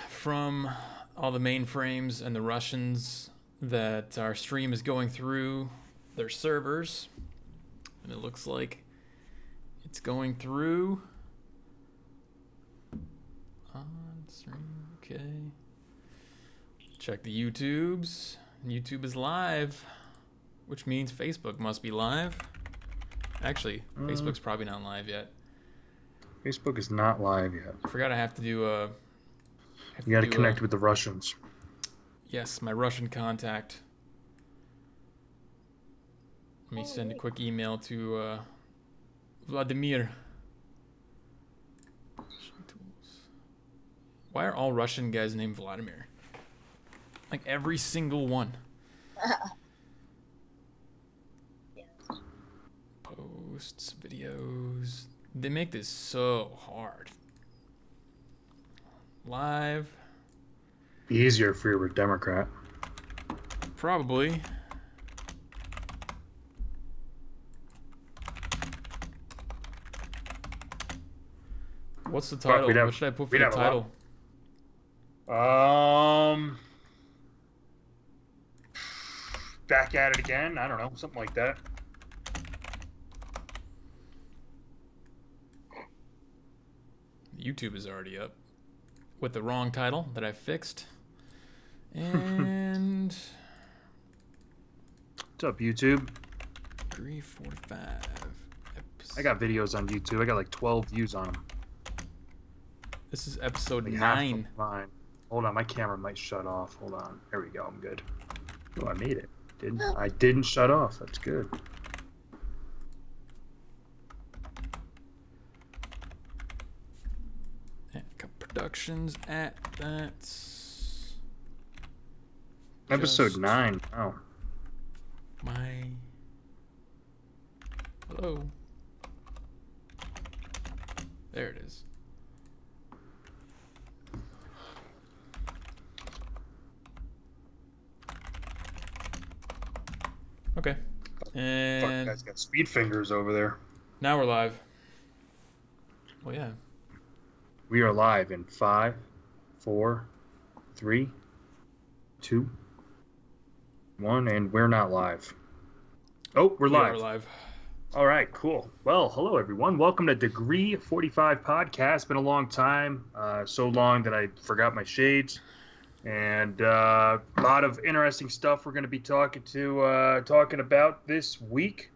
from all the mainframes and the Russians that our stream is going through their servers, and it looks like it's going through on stream. Okay, check the YouTubes. YouTube is live, which means Facebook must be live. Actually, Facebook's probably not live yet. Facebook is not live yet. I forgot I have to do a. You got to connect with the Russians. Yes, my Russian contact. Let me send a quick email to Vladimir. Why are all Russian guys named Vladimir? Like every single one. Posts, videos. They make this so hard. Live. Be easier if you were a Democrat. Probably. What's the title? What should I put for the title? Back at it again. I don't know, something like that. YouTube is already up with the wrong title that I fixed. And what's up, YouTube? 345. I got videos on YouTube. I got like 12 views on them. This is episode like 9. Mine. Hold on, my camera might shut off. Hold on. There we go. I'm good. Oh, I made it. I didn't shut off. That's good. Productions at that. Episode 9. Oh. My. Hello. There it is. Okay. And Fuck, guys got speed fingers over there. Now we're live. Well, yeah. We are live in 5, 4, 3, 2, 1, and we're not live. Oh, we're live. We are live. All right, cool. Well, hello everyone. Welcome to Degree 45 Podcast. Been a long time, so long that I forgot my shades, and a lot of interesting stuff we're going to be talking about this week.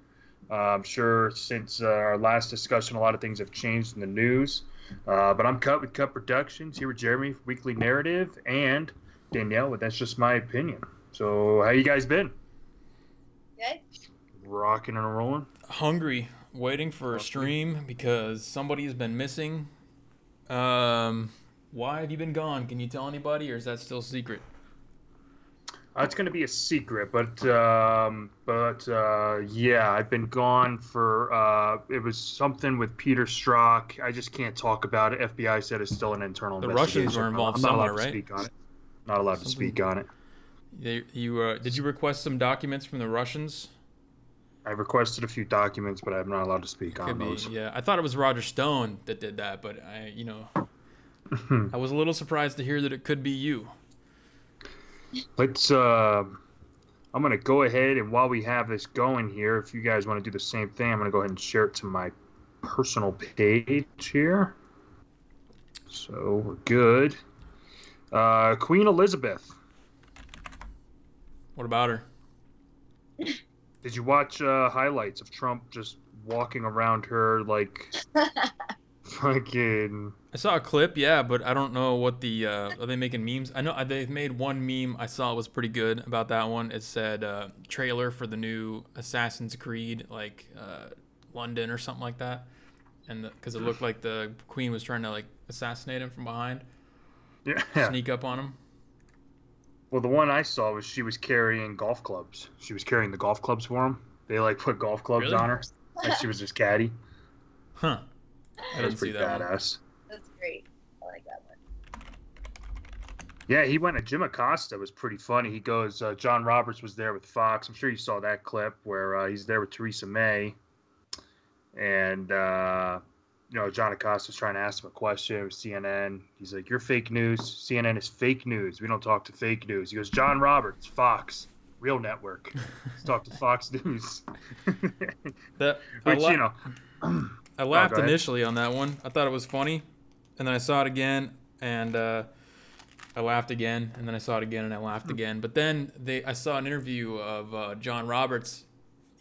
I'm sure since our last discussion, a lot of things have changed in the news. But I'm Cut with Cut Productions, here with Jeremy, Weekly Narrative, and Danielle with That's Just My Opinion. So, how you guys been? Good. Rocking and rolling? Hungry, waiting for a stream because somebody's been missing. Why have you been gone? Can you tell anybody, or is that still secret? It's going to be a secret, but yeah, I've been gone for, it was something with Peter Strzok. I just can't talk about it. FBI said it's still an internal investigation. The Russians were involved I'm not somewhere, allowed to right? speak on it. Not allowed to speak on it. Did you request some documents from the Russians? I requested a few documents, but I'm not allowed to speak on those. Yeah, I thought it was Roger Stone that did that, but I was a little surprised to hear that it could be you. Let's I'm going to go ahead, and while we have this going here, if you guys want to do the same thing, I'm going to go ahead and share it to my personal page here. So we're good. Queen Elizabeth. What about her? Did you watch highlights of Trump just walking around her like fucking... I saw a clip, yeah, but I don't know what the... are they making memes? I know they've made one meme I saw was pretty good about that one. It said trailer for the new Assassin's Creed, like London or something like that. And because it looked like the Queen was trying to like assassinate him from behind. Yeah. Sneak up on him. Well, the one I saw was she was carrying golf clubs. She was carrying the golf clubs for him. They like put golf clubs on her. Like she was his caddy. Huh. I didn't see that badass. That's great. I like that one. Yeah, he went to Jim Acosta. It was pretty funny. He goes, John Roberts was there with Fox. I'm sure you saw that clip where he's there with Theresa May. And John Acosta was trying to ask him a question with CNN. He's like, "You're fake news. CNN is fake news. We don't talk to fake news." He goes, "John Roberts, Fox, real network. Let's talk to Fox News." That Which, I laughed go ahead. initially on that one. I thought it was funny, and then I saw it again, and I laughed again, and then I saw it again, and I laughed again. But then I saw an interview of John Roberts.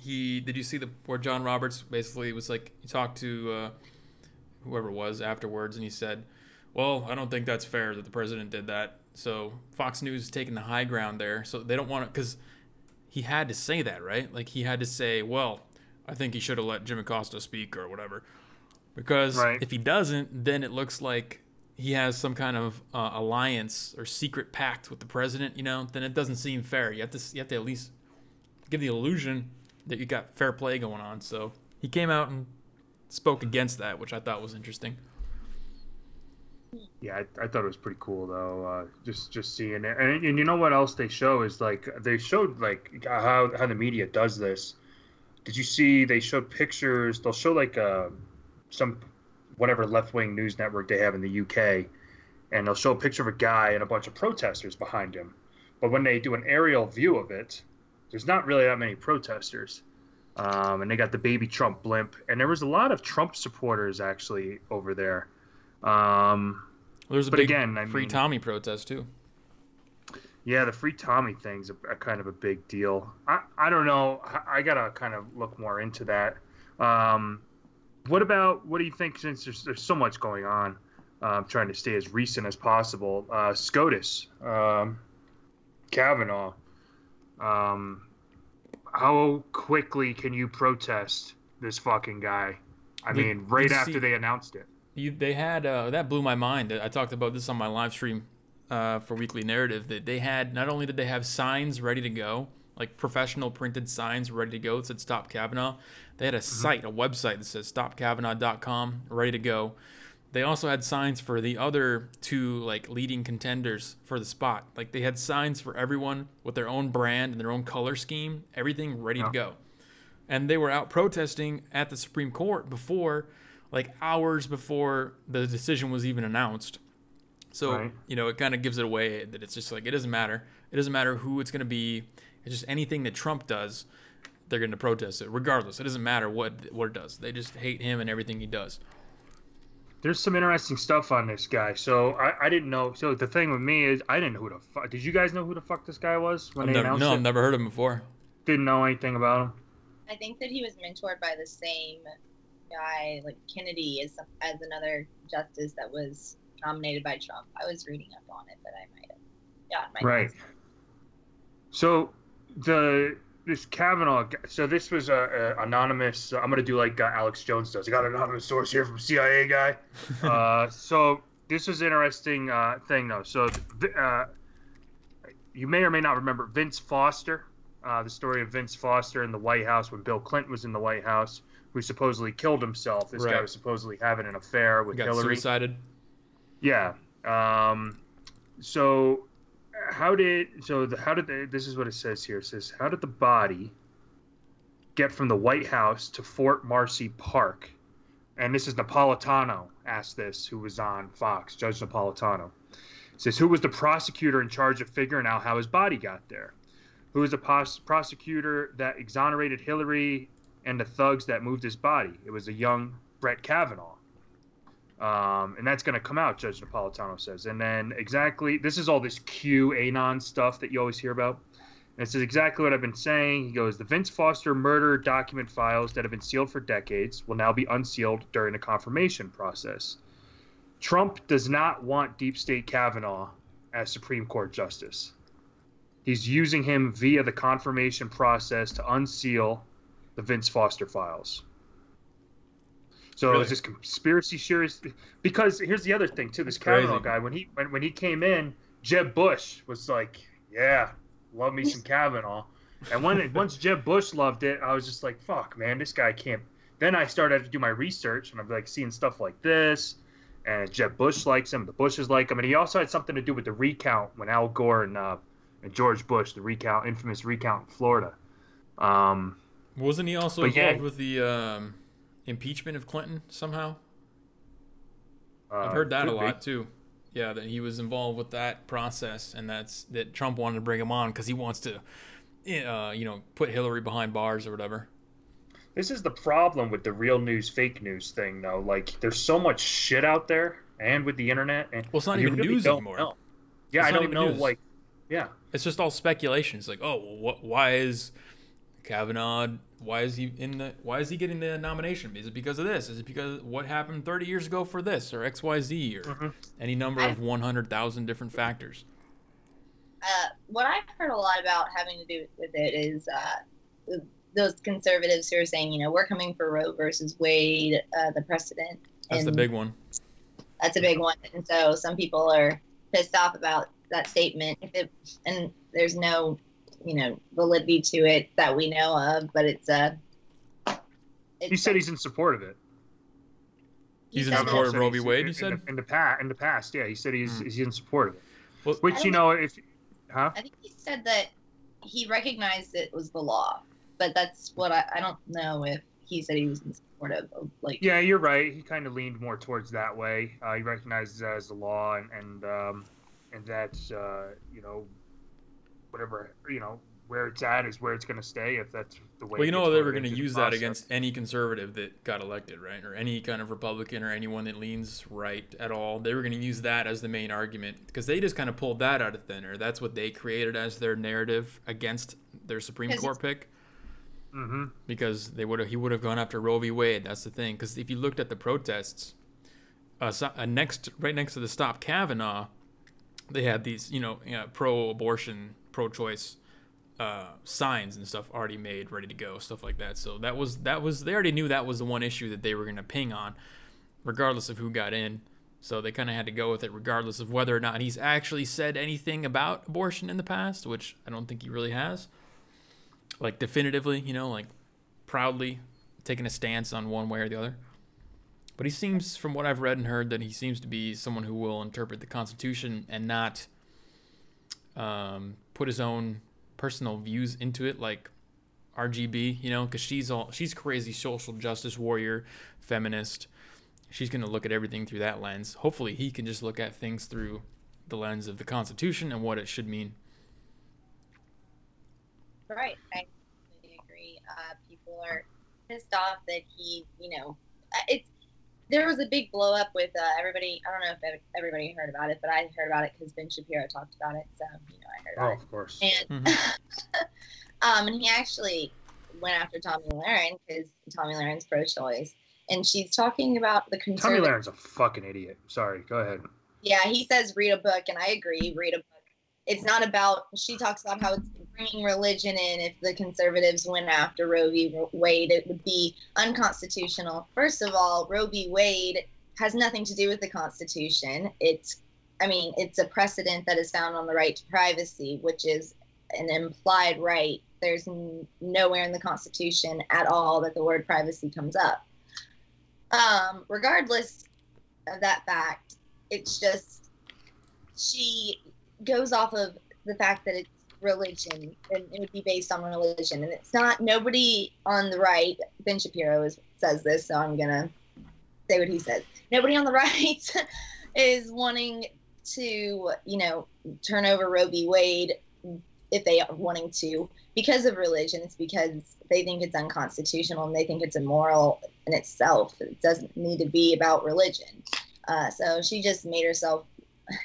Did you see where John Roberts basically was like, he talked to whoever it was afterwards, and he said, "Well, I don't think that's fair that the president did that." So Fox News is taking the high ground there, so they don't want to, because he had to say that, right? Like, he had to say, "Well, I think he should have let Jim Acosta speak," or whatever. Because Right. if he doesn't, then it looks like he has some kind of alliance or secret pact with the president. Then it doesn't seem fair. You have to at least give the illusion that you got fair play going on. So he came out and spoke against that, which I thought was interesting. Yeah, I thought it was pretty cool though. Just seeing it, and you know what else they show is like they showed like how the media does this. Did you see they showed pictures? They'll show like some whatever left-wing news network they have in the UK, and they'll show a picture of a guy and a bunch of protesters behind him. But when they do an aerial view of it, there's not really that many protesters. And they got the baby Trump blimp, and there was a lot of Trump supporters actually over there. There's a But big again, I Free mean- Tommy protest too. Yeah, the free Tommy thing's a kind of a big deal. I don't know. I gotta kind of look more into that. What do you think, since there's so much going on? I'm trying to stay as recent as possible. SCOTUS, Kavanaugh. How quickly can you protest this fucking guy? I Did mean, right you after see- they announced it. They had that blew my mind. I talked about this on my live stream for Weekly Narrative. That they had, not only did they have signs ready to go, like professional printed signs ready to go that said "Stop Kavanaugh," they had a site, a website that says StopKavanaugh.com ready to go. They also had signs for the other two like leading contenders for the spot. Like, they had signs for everyone with their own brand and their own color scheme, everything ready to go. And they were out protesting at the Supreme Court like hours before the decision was even announced. So, Right. it kind of gives it away that it's just like, it doesn't matter. It doesn't matter who it's going to be. It's just anything that Trump does, they're going to protest it regardless. It doesn't matter what it does. They just hate him and everything he does. There's some interesting stuff on this guy. So I didn't know. So the thing with me is I didn't know who the fuck. Did you guys know who the fuck this guy was when they announced it? I've never heard of him before. Didn't know anything about him. I think that he was mentored by the same guy, like Kennedy, as another justice that was nominated by Trump. I was reading up on it, but I might have. Yeah, Right. So this Kavanaugh. So this was a anonymous. I'm gonna do like Alex Jones does. I got an anonymous source here from CIA guy. So this was an interesting thing though. So you may or may not remember Vince Foster. The story of Vince Foster in the White House when Bill Clinton was in the White House, who supposedly killed himself. This guy Right. was supposedly having an affair with Got Hillary. suicided. Yeah. So how did this is what it says here. It says, how did the body get from the White House to Fort Marcy Park? And this is Napolitano asked this, who was on Fox, Judge Napolitano. It says, who was the prosecutor in charge of figuring out how his body got there? Who was the prosecutor that exonerated Hillary and the thugs that moved his body? It was a young Brett Kavanaugh. And that's going to come out, Judge Napolitano says. And then exactly, this is all this QAnon stuff that you always hear about. And it says exactly what I've been saying. He goes, the Vince Foster murder document files that have been sealed for decades will now be unsealed during the confirmation process. Trump does not want Deep State Kavanaugh as Supreme Court Justice. He's using him via the confirmation process to unseal the Vince Foster files. So Really? Is this conspiracy theories? Because here's the other thing too. This That's crazy. Kavanaugh guy, when he came in, Jeb Bush was like, "Yeah, love me some Kavanaugh." And once Jeb Bush loved it, I was just like, "Fuck, man, this guy can't." Then I started to do my research, and I'm like seeing stuff like this, and Jeb Bush likes him, the Bushes like him, and he also had something to do with the recount when Al Gore and George Bush, the infamous recount in Florida. Wasn't he also But yeah. involved with the impeachment of Clinton somehow? I've heard that a could be. lot too. Yeah, that he was involved with that process, and that Trump wanted to bring him on because he wants to, put Hillary behind bars or whatever. This is the problem with the real news, fake news thing, though. Like, there's so much shit out there, and with the internet, and Well, it's not you even really news don't anymore. know. Yeah, It's I not don't even know. news. Like, yeah, It's just all speculation. It's like, oh, well, why is Kavanaugh? Why is he getting the nomination? Is it because of this? Is it because what happened 30 years ago for this or XYZ or any number of 100,000 different factors? What I've heard a lot about having to do with it is those conservatives who are saying, we're coming for Roe versus Wade, the precedent. That's the big one. That's a big one. And so some people are pissed off about that statement. And there's no, validity to it that we know of, but it's he said he's in support of it. He's in support of Roe v. Wade. You said in the past, yeah, he said he's in support of it. Well, Which I think he said that he recognized it was the law, but that's what I don't know if he said he was in support of like. Yeah, you're right. He kind of leaned more towards that way. He recognizes that as the law, and that's whatever where it's at is where it's going to stay if that's the way. Well, they were going to use that against any conservative that got elected, right? Or any kind of Republican or anyone that leans right at all. They were going to use that as the main argument because they just kind of pulled that out of thin air. That's what they created as their narrative against their Supreme Court pick. Mm-hmm. Because he would have gone after Roe v. Wade. That's the thing. Because if you looked at the protests, right next to the Stop Kavanaugh, they had these pro-abortion, pro-choice signs and stuff already made, ready to go, stuff like that. So that was they already knew that was the one issue that they were going to ping on, regardless of who got in. So they kind of had to go with it, regardless of whether or not he's actually said anything about abortion in the past, which I don't think he really has. Like definitively, like proudly taking a stance on one way or the other. But he seems, from what I've read and heard, that he seems to be someone who will interpret the Constitution and not put his own personal views into it, like RGB, because she's crazy social justice warrior, feminist. She's going to look at everything through that lens. Hopefully he can just look at things through the lens of the Constitution and what it should mean. Right. I completely agree. People are pissed off that he, there was a big blow up with everybody. I don't know if everybody heard about it, but I heard about it because Ben Shapiro talked about it. So, I heard about it. Oh, of course. And, and he actually went after Tomi Lahren because Tomi Lahren's pro-choice. And she's talking about the conservative. Tomi Lahren's a fucking idiot. Sorry, go ahead. Yeah, he says read a book, and I agree, read a book. It's not about, she talks about how it's bringing religion in. If the conservatives went after Roe v. Wade, it would be unconstitutional. First of all, Roe v. Wade has nothing to do with the Constitution. It's a precedent that is found on the right to privacy, which is an implied right. There's nowhere in the Constitution at all that the word privacy comes up. Regardless of that fact, it's just, she goes off of the fact that it's religion and it would be based on religion, and it's not. Nobody on the right, Ben Shapiro says this, so I'm gonna say what he says. Nobody on the right is wanting to turn over Roe v. Wade if they are wanting to because of religion. It's because they think it's unconstitutional and they think it's immoral in itself. It doesn't need to be about religion. So she just made herself,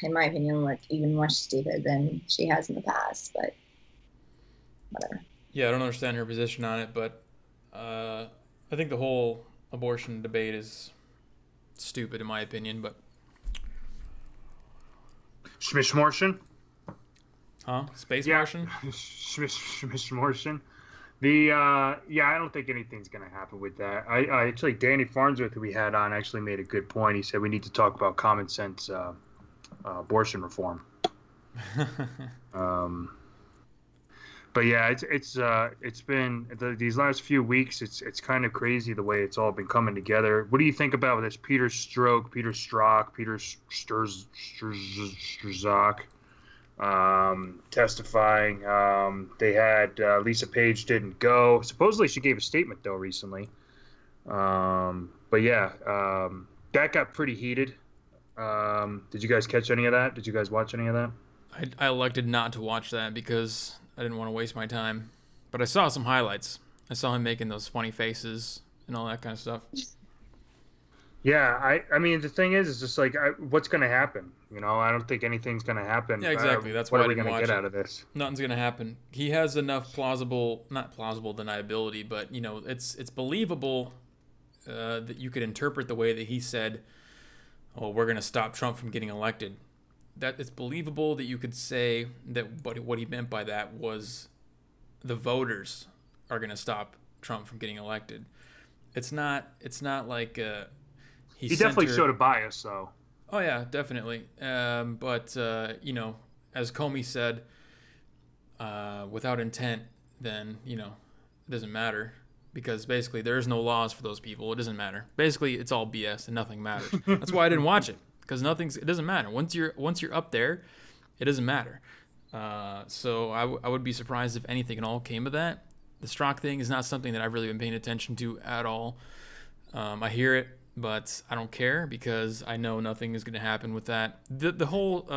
in my opinion, look even more stupid than she has in the past, but whatever. Yeah, I don't understand her position on it, but I think the whole abortion debate is stupid in my opinion, but... Schmishmortion? Huh? Space Martian? Schmishmortion. I don't think anything's going to happen with that. I actually, Danny Farnsworth, who we had on, actually made a good point. He said we need to talk about common sense abortion reform. But yeah, it's been these last few weeks. It's kind of crazy the way it's all been coming together. What do you think about this Peter Strzok, Peter Strzok testifying? They had Lisa Page didn't go. Supposedly she gave a statement though recently. But yeah, that got pretty heated. Did you guys catch any of that? Did you guys watch any of that? I elected not to watch that because I didn't want to waste my time. But I saw some highlights. I saw him making those funny faces and all that kind of stuff. Yeah, I mean, the thing is, it's just like, what's going to happen? You know, I don't think anything's going to happen. Yeah, exactly. That's what why are we I didn't going to watch get it. out of this? Nothing's gonna happen. He has enough not plausible deniability, but it's believable that you could interpret the way that he said, "Oh, we're gonna stop Trump from getting elected." That it's believable that you could say that, but what he meant by that was the voters are gonna stop Trump from getting elected. It's not like he definitely showed a bias, though. Oh yeah, definitely. But as Comey said, without intent, then it doesn't matter, because basically there's no laws for those people. It doesn't matter. Basically, it's all BS and nothing matters. That's why I didn't watch it, because it doesn't matter. Once you're up there, it doesn't matter. So I would be surprised if anything at all came of that. The Strzok thing is not something that I've really been paying attention to at all. I hear it, but I don't care, because I know nothing is going to happen with that. The whole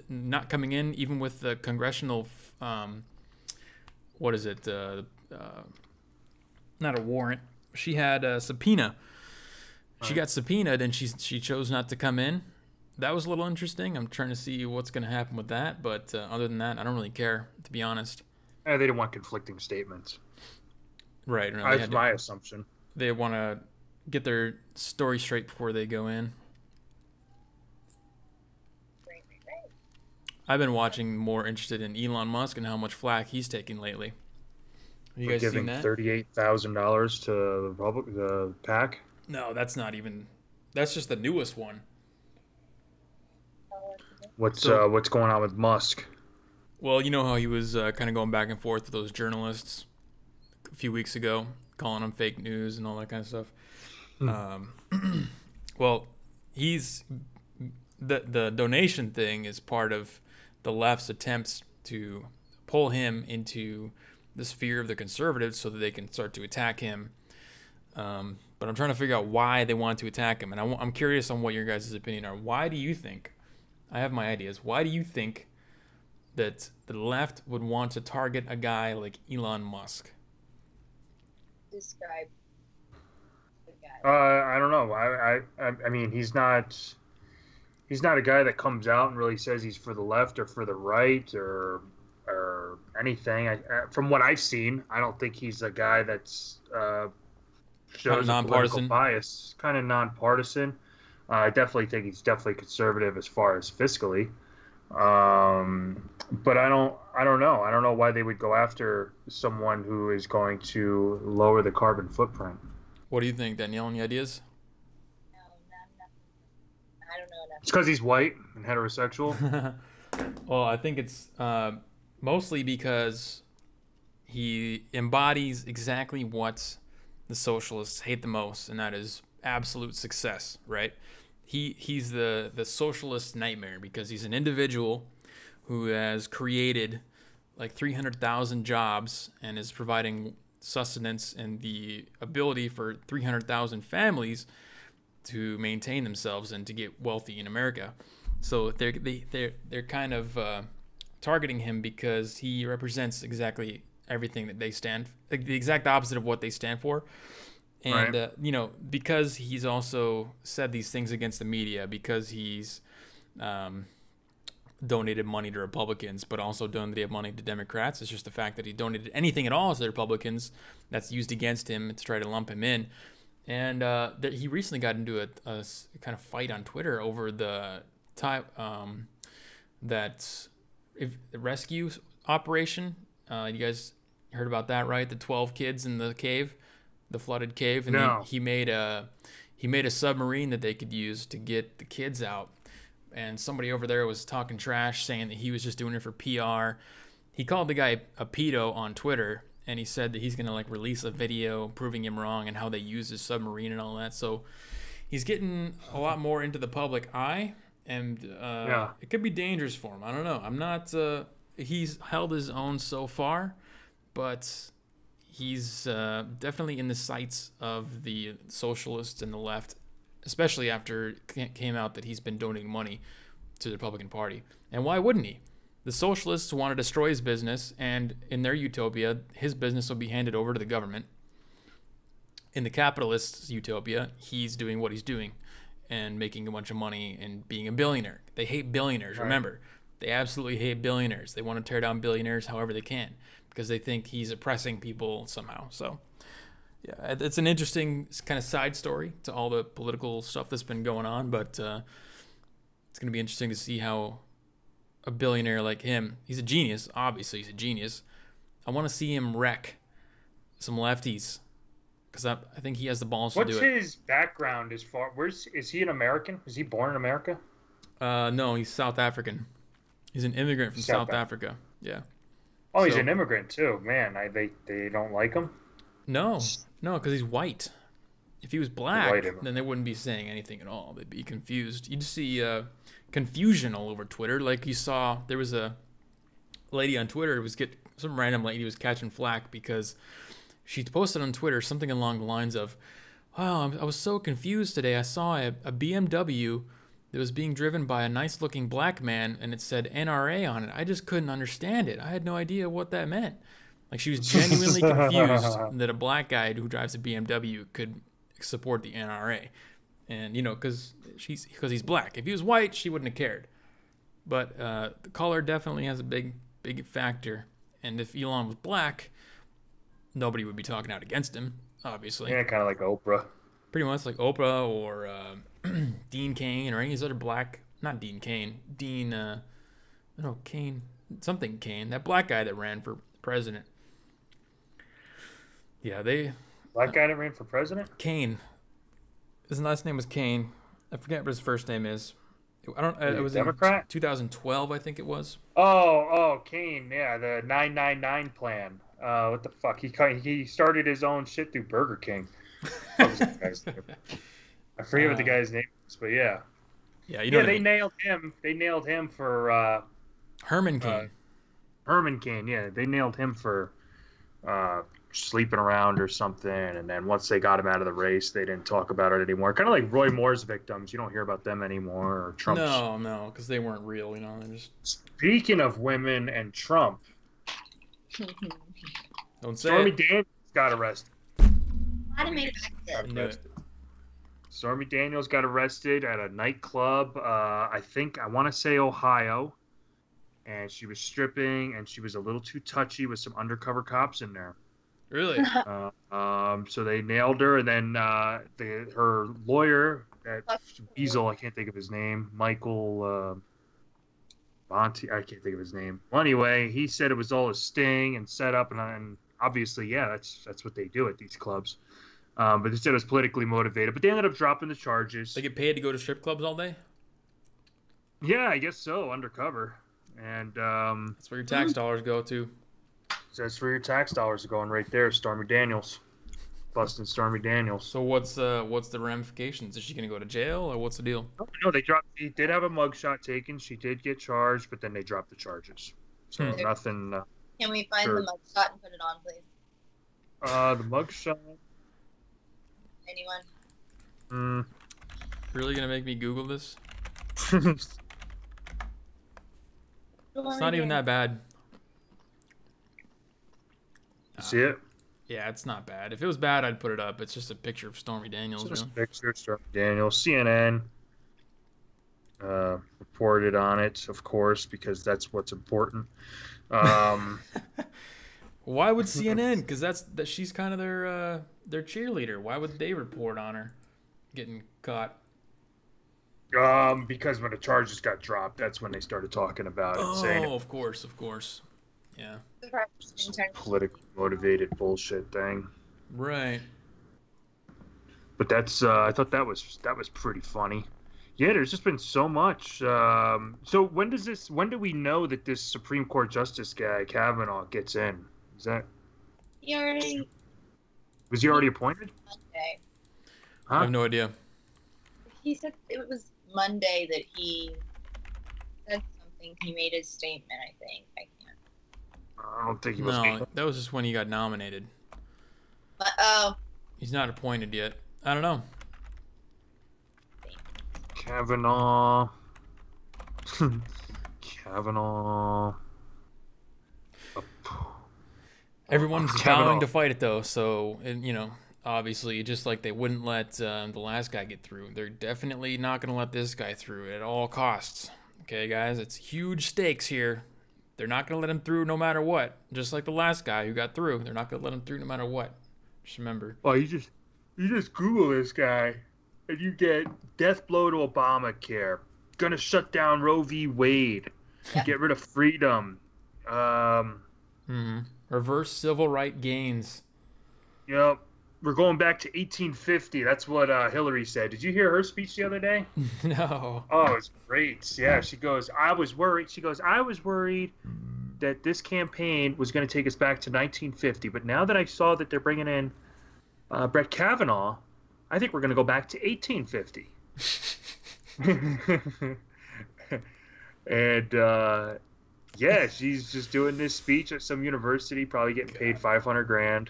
not coming in, even with the congressional, what is it? Not a warrant. She had a subpoena. She got subpoenaed, and she chose not to come in. That was a little interesting. I'm trying to see what's going to happen with that, but other than that, I don't really care, to be honest. They didn't want conflicting statements. Right. No, that's my assumption. They want to get their story straight before they go in. I've been watching, more interested in Elon Musk and how much flack he's taking lately. Have you guys seen that? Giving $38,000 to the PAC? No, that's not even. That's just the newest one. What's going on with Musk? Well, you know how he was kind of going back and forth with those journalists a few weeks ago, calling them fake news and all that kind of stuff. Well, he's the donation thing is part of the left's attempts to pull him into the sphere of the conservatives so that they can start to attack him. But I'm trying to figure out why they want to attack him, and I'm curious on what your guys' opinion are. Why do you think? I have my ideas. Why do you think that the left would want to target a guy like Elon Musk? Describe the guy. I don't know. I mean, he's not a guy that comes out and really says he's for the left or for the right or anything. From what I've seen, I don't think he's a guy that's shows a political bias. Kind of nonpartisan. I definitely think he's definitely conservative as far as fiscally. But I don't know. I don't know why they would go after someone who is going to lower the carbon footprint. What do you think, Danielle? Any ideas? No, nothing. I don't know enough. It's because he's white and heterosexual. Well, I think it's mostly because he embodies exactly what the socialists hate the most, and that is absolute success, right? He's the socialist nightmare, because he's an individual who has created like 300,000 jobs and is providing sustenance and the ability for 300,000 families to maintain themselves and to get wealthy in America. So they're kind of targeting him because he represents exactly everything that they stand, like the exact opposite of what they stand for. And, right. Because he's also said these things against the media, because he's donated money to Republicans, but also donated money to Democrats. It's just the fact that he donated anything at all to the Republicans that's used against him to try to lump him in. And he recently got into a kind of fight on Twitter over the rescue operation. You guys heard about that, right? The 12 kids in the cave. The flooded cave, and no. he made a submarine that they could use to get the kids out. And somebody over there was talking trash, saying that he was just doing it for PR. He called the guy a pedo on Twitter, and he said that he's gonna like release a video proving him wrong and how they use his submarine and all that. So he's getting a lot more into the public eye, and it could be dangerous for him. I don't know. I'm not. He's held his own so far, but he's definitely in the sights of the socialists and the left especially after it came out that he's been donating money to the Republican Party. And why wouldn't he? The socialists want to destroy his business, and in their utopia, his business will be handed over to the government. In the capitalists' utopia, he's doing what he's doing and making a bunch of money and being a billionaire. They hate billionaires, right. Remember. They absolutely hate billionaires. They want to tear down billionaires however they can because they think he's oppressing people somehow. So, yeah, it's an interesting kind of side story to all the political stuff that's been going on, but it's going to be interesting to see how a billionaire like him, he's a genius, obviously he's a genius. I want to see him wreck some lefties because I think he has the balls to do it. What's his background as far? Is he an American? Was he born in America? No, he's South African. He's an immigrant from South Africa. Yeah. Oh, he's an immigrant too. Man, they don't like him? No, because he's white. If he was black, then they wouldn't be saying anything at all. They'd be confused. You'd see confusion all over Twitter. Like you saw, there was a lady on Twitter, some random lady was catching flack because she posted on Twitter something along the lines of, "Wow, I was so confused today. I saw a BMW that was being driven by a nice-looking black man, and it said NRA on it. I just couldn't understand it. I had no idea what that meant." Like, she was genuinely confused that a black guy who drives a BMW could support the NRA. And, because he's black. If he was white, she wouldn't have cared. But the color definitely has a big factor. And if Elon was black, nobody would be talking out against him, obviously. Yeah, kind of like Oprah. Pretty much like Oprah or Dean Cain or any of these other black, not Dean Cain, Cain, something Cain, that black guy that ran for president. Yeah, black guy that ran for president? Cain. His last name was Cain. I forget what his first name is. It was Democrat? In 2012, I think it was. Oh, Cain, yeah, the 999 plan. What the fuck? He started his own shit through Burger King. What was that guy's name? I forget what the guy's name is, but yeah. Yeah, you know. Yeah, they nailed him. They nailed him for Herman Cain. Herman Cain, yeah. They nailed him for sleeping around or something, and then once they got him out of the race, they didn't talk about it anymore. Kind of like Roy Moore's victims. You don't hear about them anymore, or Trump's. No, because they weren't real, They're just... Speaking of women and Trump, don't say Stormy it. Daniels got arrested. Stormy Daniels got arrested at a nightclub. I want to say Ohio, and she was stripping, and she was a little too touchy with some undercover cops in there. Really? So they nailed her, and then her lawyer, that Weasel, I can't think of his name, Michael Bonte, I can't think of his name. Well, anyway, he said it was all a sting and set up, and obviously, yeah, that's what they do at these clubs. But they said it was politically motivated, but they ended up dropping the charges. They get paid to go to strip clubs all day? Yeah, I guess so, undercover. And that's where your tax dollars go to. That's where your tax dollars are going right there, Stormy Daniels. Busting Stormy Daniels. So what's the ramifications? Is she going to go to jail, or what's the deal? No, he did have a mugshot taken. She did get charged, but then they dropped the charges. So nothing. Can we find the mugshot and put it on, please? The mugshot. Anyone? Really gonna make me Google this? It's not even that bad. You see it? Yeah, it's not bad. If it was bad, I'd put it up. It's just a picture of Stormy Daniels. Just a picture of Stormy Daniels. CNN reported on it, of course, because that's what's important. Why would CNN? Because she's kind of their cheerleader. Why would they report on her getting caught? Because when the charges got dropped, that's when they started talking about it. Saying of course. Yeah. Politically motivated bullshit thing. Right. But that's I thought that was pretty funny. Yeah, there's just been so much. So when do we know that this Supreme Court Justice guy, Kavanaugh, gets in? Is that... Was he already appointed? Monday. Huh? I have no idea. He said it was Monday that he said something. He made his statement, I think. I can't. I don't think he was. No, that was just when he got nominated. Oh. He's not appointed yet. I don't know. Kavanaugh. Kavanaugh. Everyone's Kavanaugh. vowing to fight it though, so and you know, obviously, just like they wouldn't let the last guy get through, they're definitely not going to let this guy through at all costs. Okay, guys, it's huge stakes here. They're not going to let him through no matter what. Just like the last guy who got through, they're not going to let him through no matter what. Just remember. Well, you just Google this guy, and you get death blow to Obamacare. Gonna shut down Roe v. Wade. Get rid of freedom. Reverse civil right gains. Yep. We're going back to 1850. That's what Hillary said. Did you hear her speech the other day? No. Oh, it's great. Yeah, she goes, I was worried. She goes, I was worried that this campaign was going to take us back to 1950. But now that I saw that they're bringing in Brett Kavanaugh, I think we're going to go back to 1850. And, yeah, she's just doing this speech at some university, probably getting paid $500,000.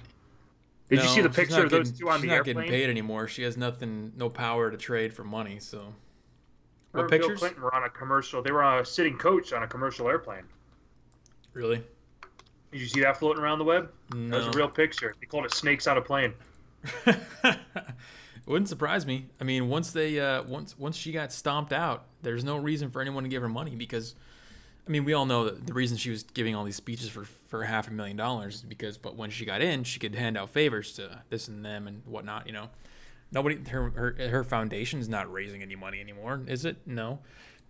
Did you see the picture of those two on the airplane? She's not getting paid anymore. She has no power to trade for money. So, Her what and Bill pictures? Clinton were on a commercial. They were sitting coach on a commercial airplane. Really? Did you see that floating around the web? No. That was a real picture. They called it snakes on a plane. It wouldn't surprise me. I mean, once she got stomped out, there's no reason for anyone to give her money because, I mean, we all know that the reason she was giving all these speeches for $500,000 is because, but when she got in, she could hand out favors to this and them and whatnot. You know, nobody, her foundation is not raising any money anymore, is it? No,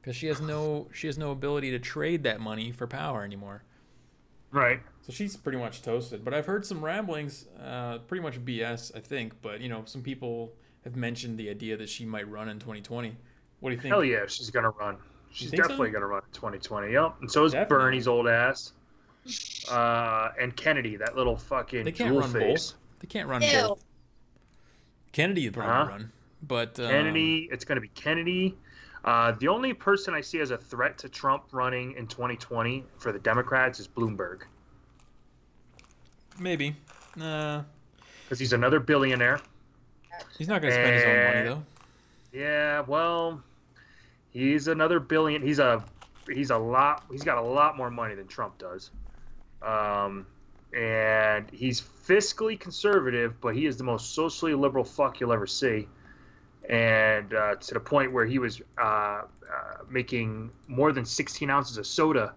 because she has no ability to trade that money for power anymore. Right. So she's pretty much toasted. But I've heard some ramblings, pretty much BS, I think. But, you know, some people have mentioned the idea that she might run in 2020. What do you think? Hell yeah, she's going to run. She's think so? definitely going to run in 2020. Yep. And so is Definitely. Bernie's old ass. And Kennedy, that little fucking They can't jewel run face. both. They can't run Ew. both. Kennedy would probably run. But Kennedy, it's going to be Kennedy. The only person I see as a threat to Trump running in 2020 for the Democrats is Bloomberg. maybe. Because he's another billionaire. He's not going to spend his own money, though. Yeah, well, he's another billion. He's got a lot more money than Trump does. And he's fiscally conservative, but he is the most socially liberal fuck you'll ever see. And to the point where he was making more than 16 ounces of soda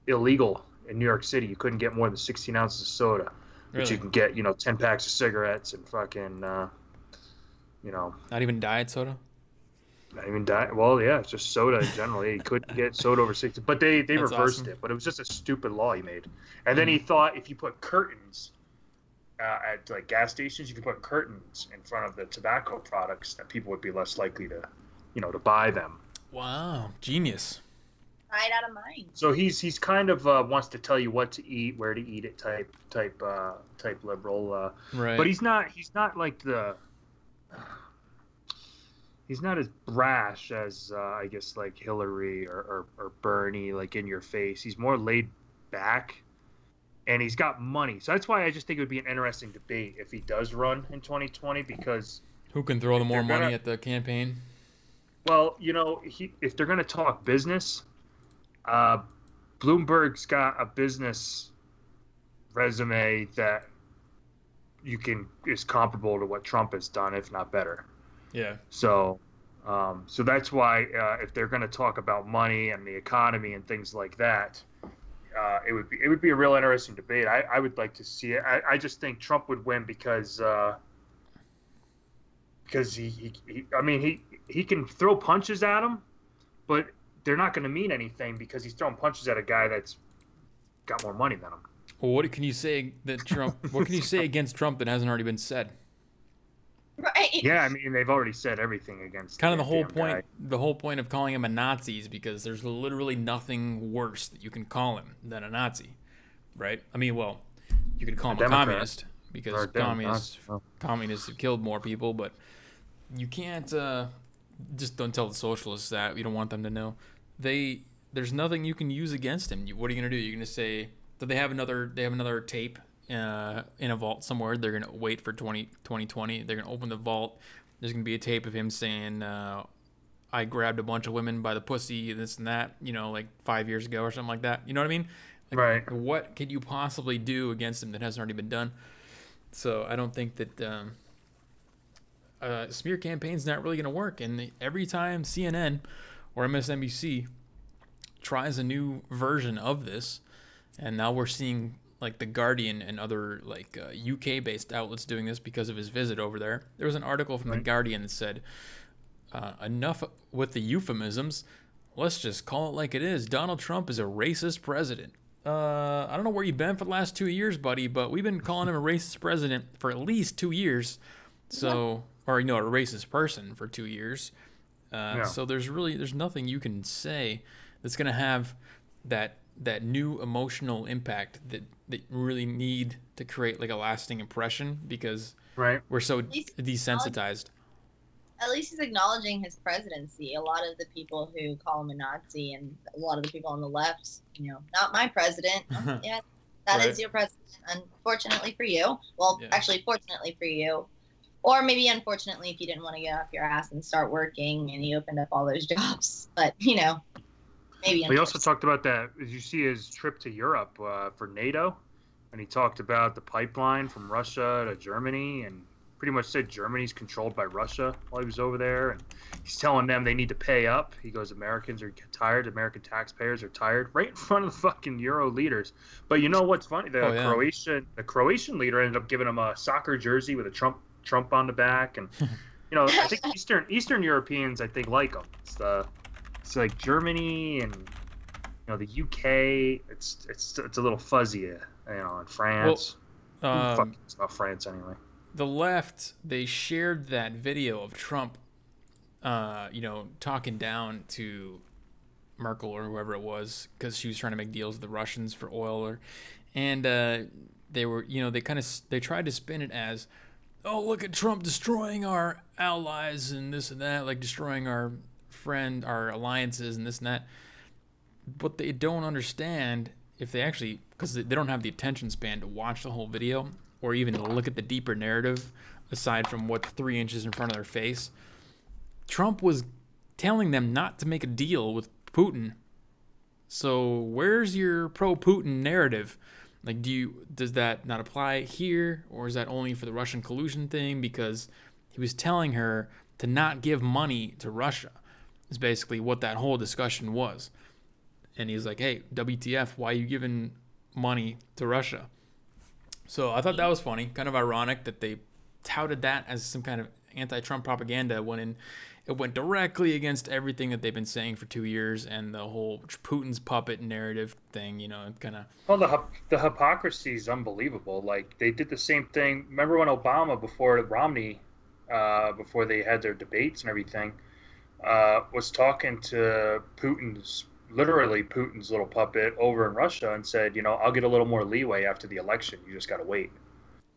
illegal in New York City. You couldn't get more than 16 ounces of soda. But Really? you can get, 10 packs of cigarettes and fucking, Not even diet soda? not even diet. Well, yeah, it's just soda in general. You couldn't get soda over 60. But they That's reversed awesome. it. But it was just a stupid law he made. And then he thought if you put curtains at like gas stations, you could put curtains in front of the tobacco products, that people would be less likely to, to buy them. Wow. Genius. Right out of mind. So he's kind of wants to tell you what to eat, where to eat it type liberal. Right. But he's not like he's not as brash as I guess like Hillary or Bernie, like in your face. He's more laid back, and he's got money. So that's why I just think it would be an interesting debate if he does run in 2020, because Who can throw the more they're gonna- money at the campaign? well, if they're going to talk business, Bloomberg's got a business resume that is comparable to what Trump has done, if not better. Yeah. So that's why if they're going to talk about money and the economy and things like that, it would be a real interesting debate. I would like to see it. I just think Trump would win because he can throw punches at him, but they're not going to mean anything because he's throwing punches at a guy that's got more money than him. Well, what can you say that Trump? What can you say against Trump that hasn't already been said? Right. Yeah, I mean they've already said everything against. Kind of the that whole damn point. guy. The whole point of calling him a Nazi is because there's literally nothing worse that you can call him than a Nazi, right? I mean, well, you could call him a Democrat. communist because Or a communists Democrat. communists have killed more people, but you can't just don't tell the socialists that. You don't want them to know. There's nothing you can use against him. What are you gonna do? You're gonna say that they have another tape in a vault somewhere. They're gonna wait for 2020. They're gonna open the vault. There's gonna be a tape of him saying, "I I grabbed a bunch of women by the pussy, this and that, you know, like 5 years ago or something like that. You know what I mean? Like, Right. what could you possibly do against him that hasn't already been done? So I don't think that smear campaign's not really going to work. And every time CNN or MSNBC tries a new version of this, and now we're seeing like the Guardian and other like UK-based outlets doing this because of his visit over there. There was an article from the Guardian that said, enough with the euphemisms. Let's just call it like it is. Donald Trump is a racist president. I don't know where you've been for the last 2 years, buddy, but we've been calling him a racist president for at least 2 years. So, or, you know, a racist person for 2 years. So there's nothing you can say that's going to have that new emotional impact that you really need to create like a lasting impression, because we're so desensitized. At least he's acknowledging his presidency. A lot of the people who call him a Nazi and a lot of the people on the left, you know, not my president. Yeah, that is your president. Unfortunately for you. Well, actually, fortunately for you. Or maybe unfortunately if you didn't want to get off your ass and start working and he opened up all those jobs. But, you know, maybe. We also talked about that. Did you see his trip to Europe for NATO? And he talked about the pipeline from Russia to Germany, and pretty much said Germany's controlled by Russia while he was over there. And he's telling them they need to pay up. He goes, Americans are tired. American taxpayers are tired. Right in front of the fucking Euro leaders. But you know what's funny? The Croatian leader ended up giving him a soccer jersey with a Trump on the back. And, you know, I think Eastern Europeans, I think, like him. It's like Germany and, you know, the UK. It's a little fuzzy, you know, in France. Well, it's not France anyway. The left, they shared that video of Trump, you know, talking down to Merkel or whoever it was because she was trying to make deals with the Russians for oil, and they were, you know, they tried to spin it as, oh, look at Trump destroying our allies and this and that, like destroying our alliances and this and that. What they don't understand, if they actually, because they don't have the attention span to watch the whole video or even to look at the deeper narrative aside from what's 3 inches in front of their face, Trump was telling them not to make a deal with Putin. So where's your pro-Putin narrative? Like, does that not apply here, or is that only for the Russian collusion thing? Because he was telling her to not give money to Russia, is basically what that whole discussion was. And he's like, hey, WTF, why are you giving money to Russia? So I thought that was funny, kind of ironic that they touted that as some kind of anti-Trump propaganda when it went directly against everything that they've been saying for 2 years, and the whole Putin's puppet narrative thing, you know, kind of. Well, the hypocrisy is unbelievable. Like, they did the same thing. Remember when Obama, before Romney, before they had their debates and everything, was talking to literally Putin's little puppet over in Russia and said, you know, I'll get a little more leeway after the election. You just got to wait.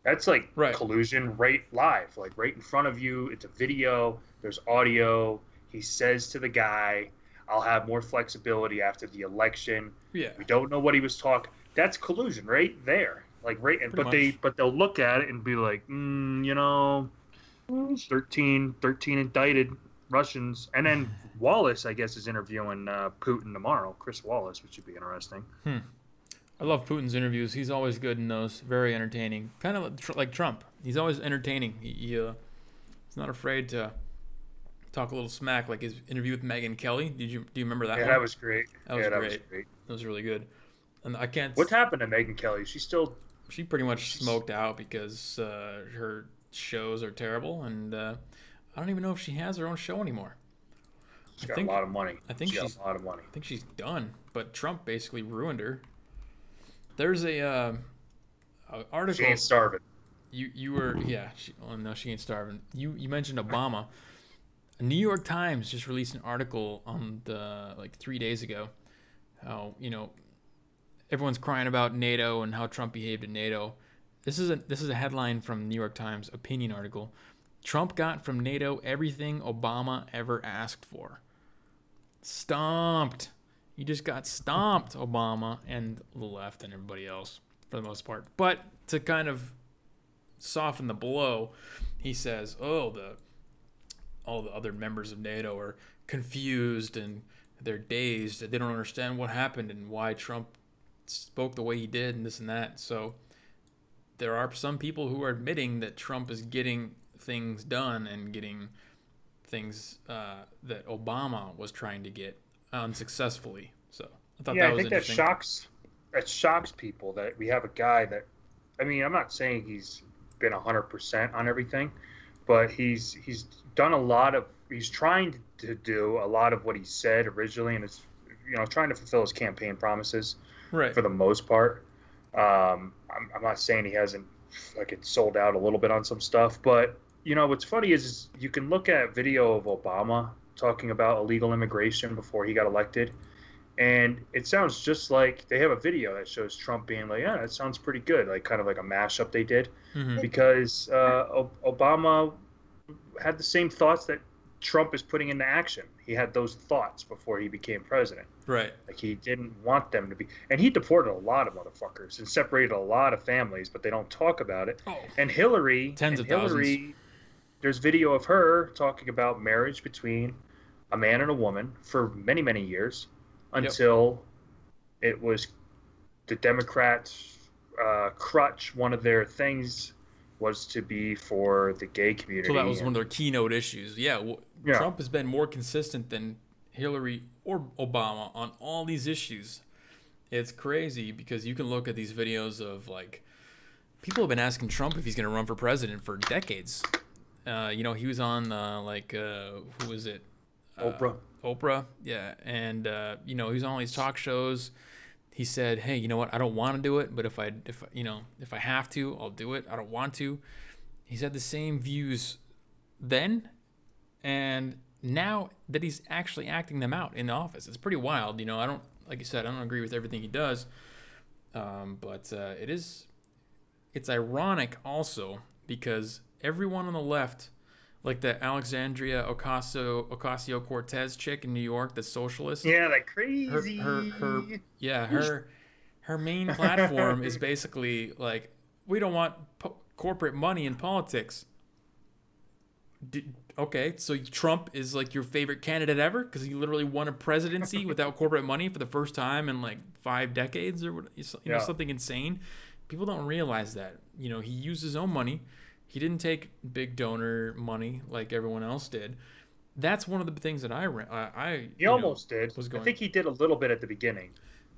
That's like collusion right live, like right in front of you. It's a video. There's audio. He says to the guy, I'll have more flexibility after the election. Yeah. We don't know what he was talking. That's collusion right there. Like but they'll look at it and be like, you know, 13 indicted Russians. And then Wallace, I guess, is interviewing Putin tomorrow. Chris Wallace, which should be interesting. I love Putin's interviews. He's always good in those. Very entertaining. Kind of like Trump. He's always entertaining. He's not afraid to talk a little smack, like his interview with Megyn Kelly. Do you remember that one? That was great. That was great. That was really good. And I can't. What happened to Megyn Kelly? She pretty much smoked out because her shows are terrible, and I don't even know if she has her own show anymore. She's got a lot of money. I think she's got a lot of money. I think she's done. But Trump basically ruined her. There's a article. She ain't starving. You were no, she ain't starving. You mentioned Obama. New York Times just released an article on 3 days ago. How, you know, everyone's crying about NATO and how Trump behaved at NATO. This is a headline from New York Times opinion article. Trump got from NATO everything Obama ever asked for. Stomped. You just got stomped, Obama and the left and everybody else for the most part. But to kind of soften the blow, he says, all the other members of NATO are confused and they're dazed. They don't understand what happened and why Trump spoke the way he did and this and that. So there are some people who are admitting that Trump is getting things done and getting things that Obama was trying to get unsuccessfully. So I thought that was interesting. That shocks people that we have a guy that, I mean, I'm not saying he's been 100% on everything, but he's done he's trying to do a lot of what he said originally, and it's, trying to fulfill his campaign promises, right, for the most part. I'm not saying he hasn't it's sold out a little bit on some stuff, but what's funny is you can look at video of Obama talking about illegal immigration before he got elected, and it sounds just like they have a video that shows Trump being like, yeah, that sounds pretty good, like kind of like a mashup they did, because Obama had the same thoughts that Trump is putting into action. He had those thoughts before he became president. Right. Like he didn't want them to be, and he deported a lot of motherfuckers and separated a lot of families, but they don't talk about it. Oh. And Hillary, thousands. There's video of her talking about marriage between a man and a woman for many, many years until it was the Democrats' crutch. One of their things was to be for the gay community. So that was one of their keynote issues. Yeah, Trump has been more consistent than Hillary or Obama on all these issues. It's crazy because you can look at these videos of people have been asking Trump if he's going to run for president for decades. He was on who was it? Oprah, yeah, and he was on all these talk shows. He said, "Hey, you know what? I don't want to do it, but if I have to, I'll do it. I don't want to." He's had the same views then, and now that he's actually acting them out in the office, it's pretty wild. I don't, like you said, I don't agree with everything he does, but it's ironic also because everyone on the left, like the Alexandria Ocasio-Cortez chick in New York, the socialist. Yeah, like crazy. Her main platform is basically like, we don't want corporate money in politics. Okay, so Trump is like your favorite candidate ever because he literally won a presidency without corporate money for the first time in 5 decades or something insane. People don't realize that. He used his own money. He didn't take big donor money like everyone else did. That's one of the things that he almost did. I think he did a little bit at the beginning.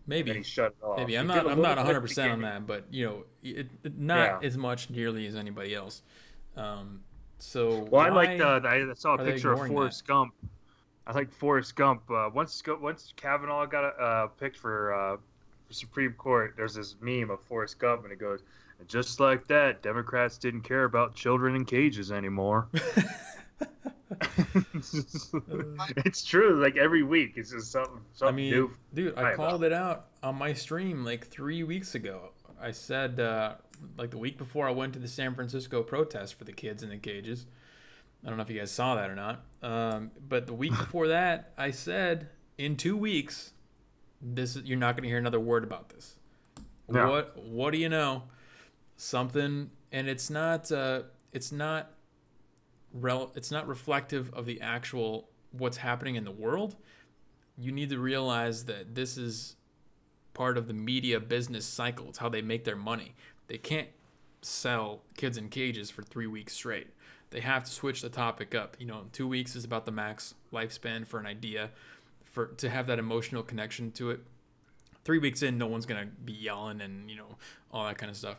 Maybe. And he shut it off. Maybe. I'm not 100% on that, but not as much nearly as anybody else. I saw a picture of Forrest Gump. I like Forrest Gump. Once Kavanaugh got picked for Supreme Court, there's this meme of Forrest Gump, and it goes, "And just like that, Democrats didn't care about children in cages anymore." It's true. Like every week, it's just something new. Dude, I called it out on my stream 3 weeks ago. I said, the week before I went to the San Francisco protest for the kids in the cages. I don't know if you guys saw that or not. But the week before that, I said, in 2 weeks, you're not going to hear another word about this. No. What do you know? Something, and it's not reflective of the actual what's happening in the world. You need to realize that this is part of the media business cycle. It's how they make their money. They can't sell kids in cages for 3 weeks straight. They have to switch the topic up. 2 weeks is about the max lifespan for an idea, to have that emotional connection to it. 3 weeks in, no one's gonna be yelling and all that kind of stuff.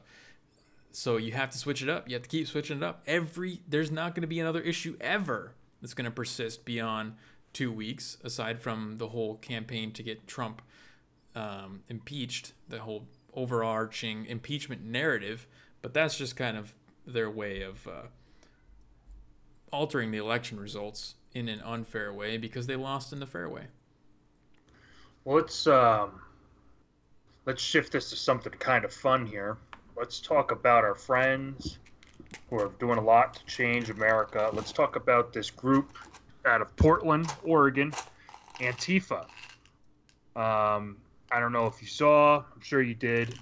So you have to switch it up. You have to keep switching it up. There's not going to be another issue ever that's going to persist beyond 2 weeks, aside from the whole campaign to get Trump impeached, the whole overarching impeachment narrative. But that's just kind of their way of altering the election results in an unfair way because they lost in the fair way. Well, let's shift this to something kind of fun here. Let's talk about our friends who are doing a lot to change America. Let's talk about this group out of Portland, Oregon, Antifa. I don't know if you saw. I'm sure you did,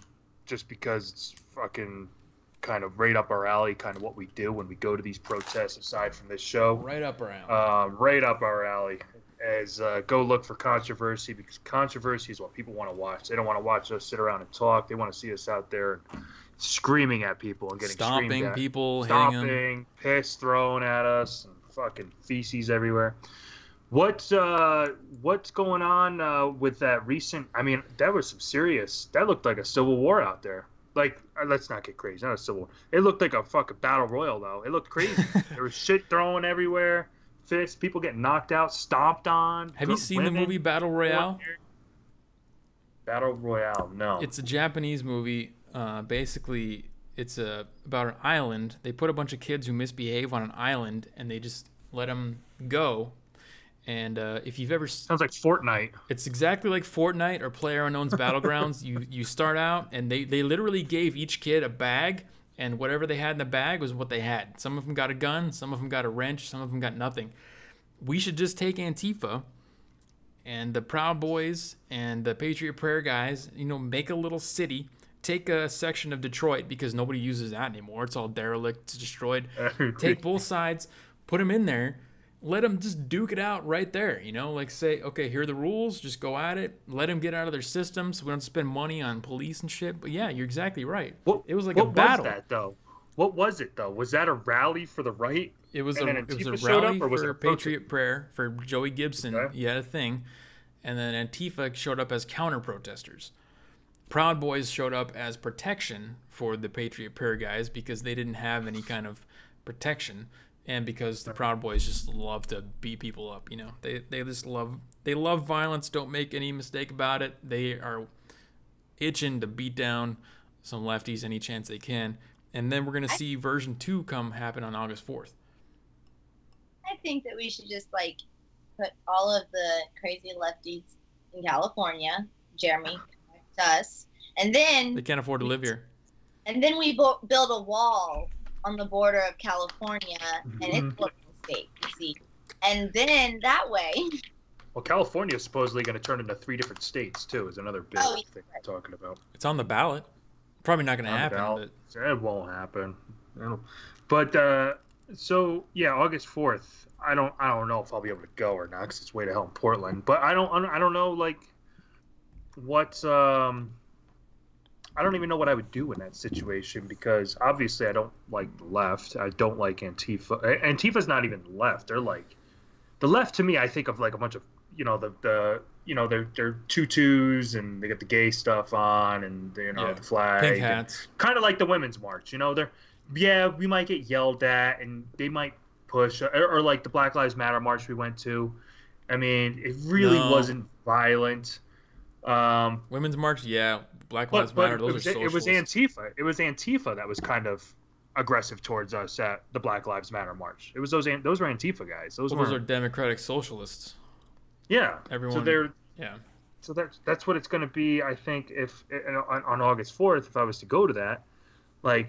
just because it's fucking kind of right up our alley, kind of what we do when we go to these protests, aside from this show. Right up our alley. Right up our alley. as go look for controversy, because controversy is what people want to watch. They don't want to watch us sit around and talk. They want to see us out there screaming at people and getting stomping screamed at. people, hitting them. Stomping, piss thrown at us, and fucking feces everywhere. What's going on with that recent? I mean, that was some serious. That looked like a civil war out there. Like, let's not get crazy. Not a civil war. It looked like a fucking battle royal, though. It looked crazy. There was shit thrown everywhere. Fists, people getting knocked out, stomped on. Have you seen the movie Battle Royale? Battle Royale, no. It's a Japanese movie. Basically, it's about an island. They put a bunch of kids who misbehave on an island, and they just let them go. And if you've ever... Sounds like Fortnite. It's exactly like Fortnite or PlayerUnknown's Battlegrounds. You start out, and they literally gave each kid a bag, and whatever they had in the bag was what they had. Some of them got a gun, some of them got a wrench, some of them got nothing. We should just take Antifa and the Proud Boys and the Patriot Prayer guys, make a little city. Take a section of Detroit, because nobody uses that anymore. It's all derelict, it's destroyed. Take both sides, put them in there. Let them just duke it out right there, like say, okay, here are the rules, just go at it. Let them get out of their system so we don't spend money on police and shit. But yeah, you're exactly right. It was like a battle. What was that, though? What was it, though? Was that a rally for the right? It was a rally for Patriot Prayer, for Joey Gibson. Okay. He had a thing. And then Antifa showed up as counter-protesters. Proud Boys showed up as protection for the Patriot Prayer guys, because they didn't have any kind of protection. And because the Proud Boys just love to beat people up, they just love violence. Don't make any mistake about it. They are itching to beat down some lefties any chance they can. And then we're gonna see version 2 happen on August 4th. I think that we should just put all of the crazy lefties in California, Jeremy, to us, and then they can't afford to live here. And then we build a wall on the border of California and its political state, you see. And then that way... Well, California is supposedly going to turn into 3 different states, too, is another big thing we're talking about. It's on the ballot. Probably not going to happen. But... It won't happen. But, so, yeah, August 4th, I don't know if I'll be able to go or not, because it's way to hell in Portland. But I don't know, what... I don't even know what I would do in that situation, because obviously I don't like the left. I don't like Antifa. Antifa's not even left. They're the left to me. I think of a bunch of they're tutus and they got the gay stuff on and the flag, pink hats, kind of like the Women's March. We might get yelled at and they might push or like the Black Lives Matter march we went to. I mean, it really wasn't violent. Women's March, yeah. Black Lives Matter, those are socialists. It was Antifa. It was Antifa that was kind of aggressive towards us at the Black Lives Matter march. It was those were Antifa guys. Those are democratic socialists. Yeah. Everyone. So that's what it's going to be. I think if on August 4th, if I was to go to that, I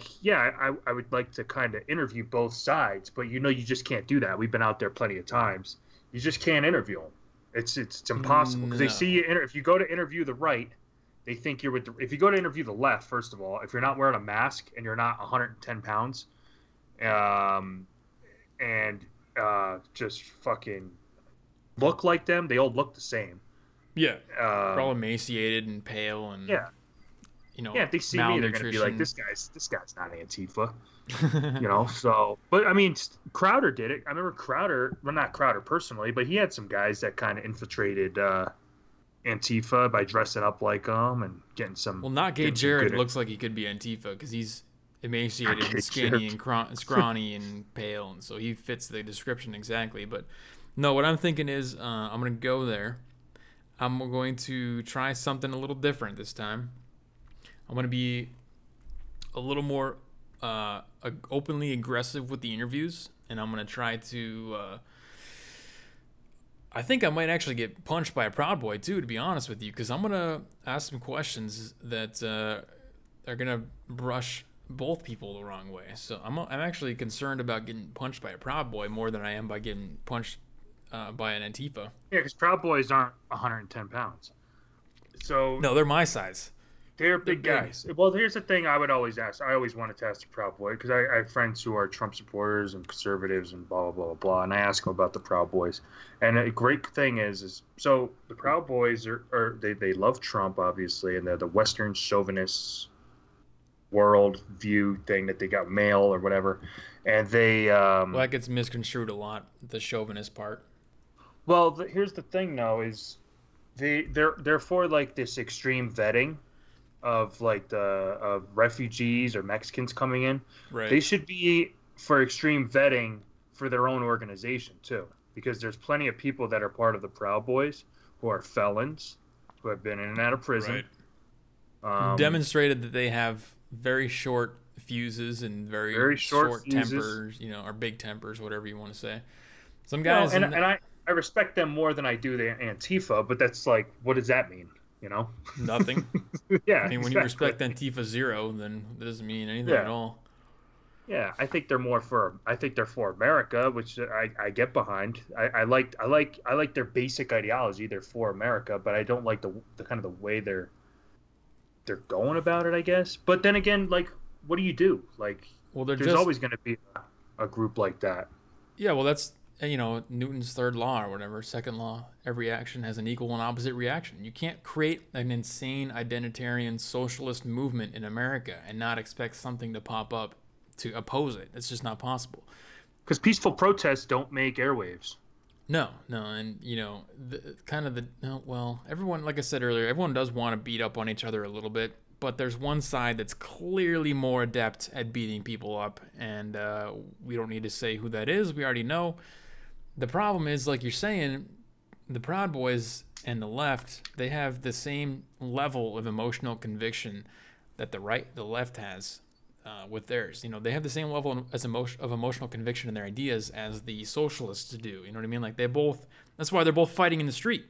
would like to kind of interview both sides, but you just can't do that. We've been out there plenty of times. You just can't interview them. It's impossible, because they see you. If you go to interview the right, they think you're with if you go to interview the left, first of all, if you're not wearing a mask and you're not 110 pounds, and just fucking look like them, they all look the same. Yeah. They're all emaciated and pale and if they see me, they're gonna be like, this guy's not Antifa. So, but I mean, Crowder did it. I remember Crowder, well, not Crowder personally, but he had some guys that kind of infiltrated Antifa by dressing up like them and getting some. Well, not Gay Jared looks like he could be Antifa, because he's emaciated and skinny and scrawny and pale, and so he fits the description exactly. But no, what I'm thinking is I'm gonna go there. I'm going to try something a little different this time. I'm gonna be a little more openly aggressive with the interviews, and I'm gonna try to I think I might actually get punched by a Proud Boy too, to be honest with you, because I'm gonna ask some questions that are gonna brush both people the wrong way. So I'm actually concerned about getting punched by a Proud Boy more than I am by getting punched by an Antifa. Yeah, because Proud Boys aren't 110 pounds. So no, they're my size. They're big guys. Well, here's the thing I would always ask. I always wanted to ask the Proud Boy because I have friends who are Trump supporters and conservatives and blah, blah, blah, blah. And I ask them about the Proud Boys. And a great thing is so the Proud Boys they love Trump, obviously, and they're the Western chauvinist world view thing that they got mail or whatever. And they... well, that gets misconstrued a lot, the chauvinist part. Well, here's the thing, though, is they're for, like, this extreme vetting of like of refugees or Mexicans coming in. Right. They should be for extreme vetting for their own organization too, because there's plenty of people that are part of the Proud Boys who are felons, who have been in and out of prison. Right. Demonstrated that they have very short fuses and very short tempers, or big tempers, whatever you want to say. Some guys, and I respect them more than I do the Antifa, but that's like, what does that mean? Nothing. Yeah. I mean, when you respect Antifa zero, then that doesn't mean anything at all. Yeah, I think they're for America, which I get behind. I like their basic ideology. They're for America, but I don't like the kind of the way they're going about it, I guess. But then again, like, what do you do? Like, well, there's always going to be a group like that. Yeah, well, that's Newton's third law or whatever, second law. Every action has an equal and opposite reaction. You can't create an insane identitarian socialist movement in America and not expect something to pop up to oppose it. It's just not possible. Because peaceful protests don't make airwaves. No, and everyone, like I said earlier, everyone does want to beat up on each other a little bit, but there's one side that's clearly more adept at beating people up, and we don't need to say who that is. We already know. The problem is, like you're saying, the Proud Boys and the left, they have the same level of emotional conviction that the left has with theirs. They have the same level of emotional conviction in their ideas as the socialists do. You know what I mean? Like that's why they're both fighting in the street,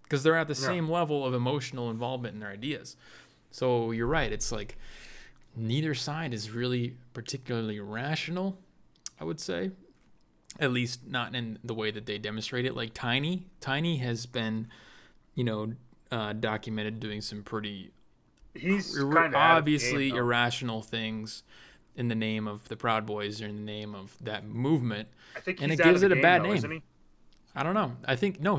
because they're at the same level of emotional involvement in their ideas. So you're right. It's like neither side is really particularly rational, I would say. At least not in the way that they demonstrate it. Like Tiny has been, documented doing some pretty obviously irrational things in the name of the Proud Boys or in the name of that movement. I think and it gives it a bad name. Isn't he? I don't know. I think no.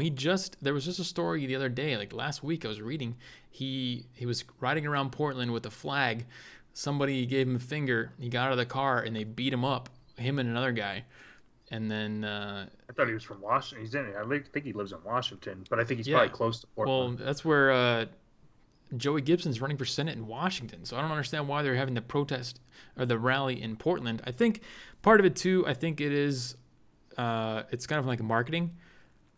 There was just a story the other day, like last week I was reading. He was riding around Portland with a flag. Somebody gave him a finger. He got out of the car and they beat him up. Him and another guy. And then I thought he was from Washington. I think he lives in Washington, but I think he's probably close to Portland. Well, that's where Joey Gibson's running for Senate in Washington. So I don't understand why they're having the protest or the rally in Portland. I think part of it too. I think it is. It's kind of like marketing.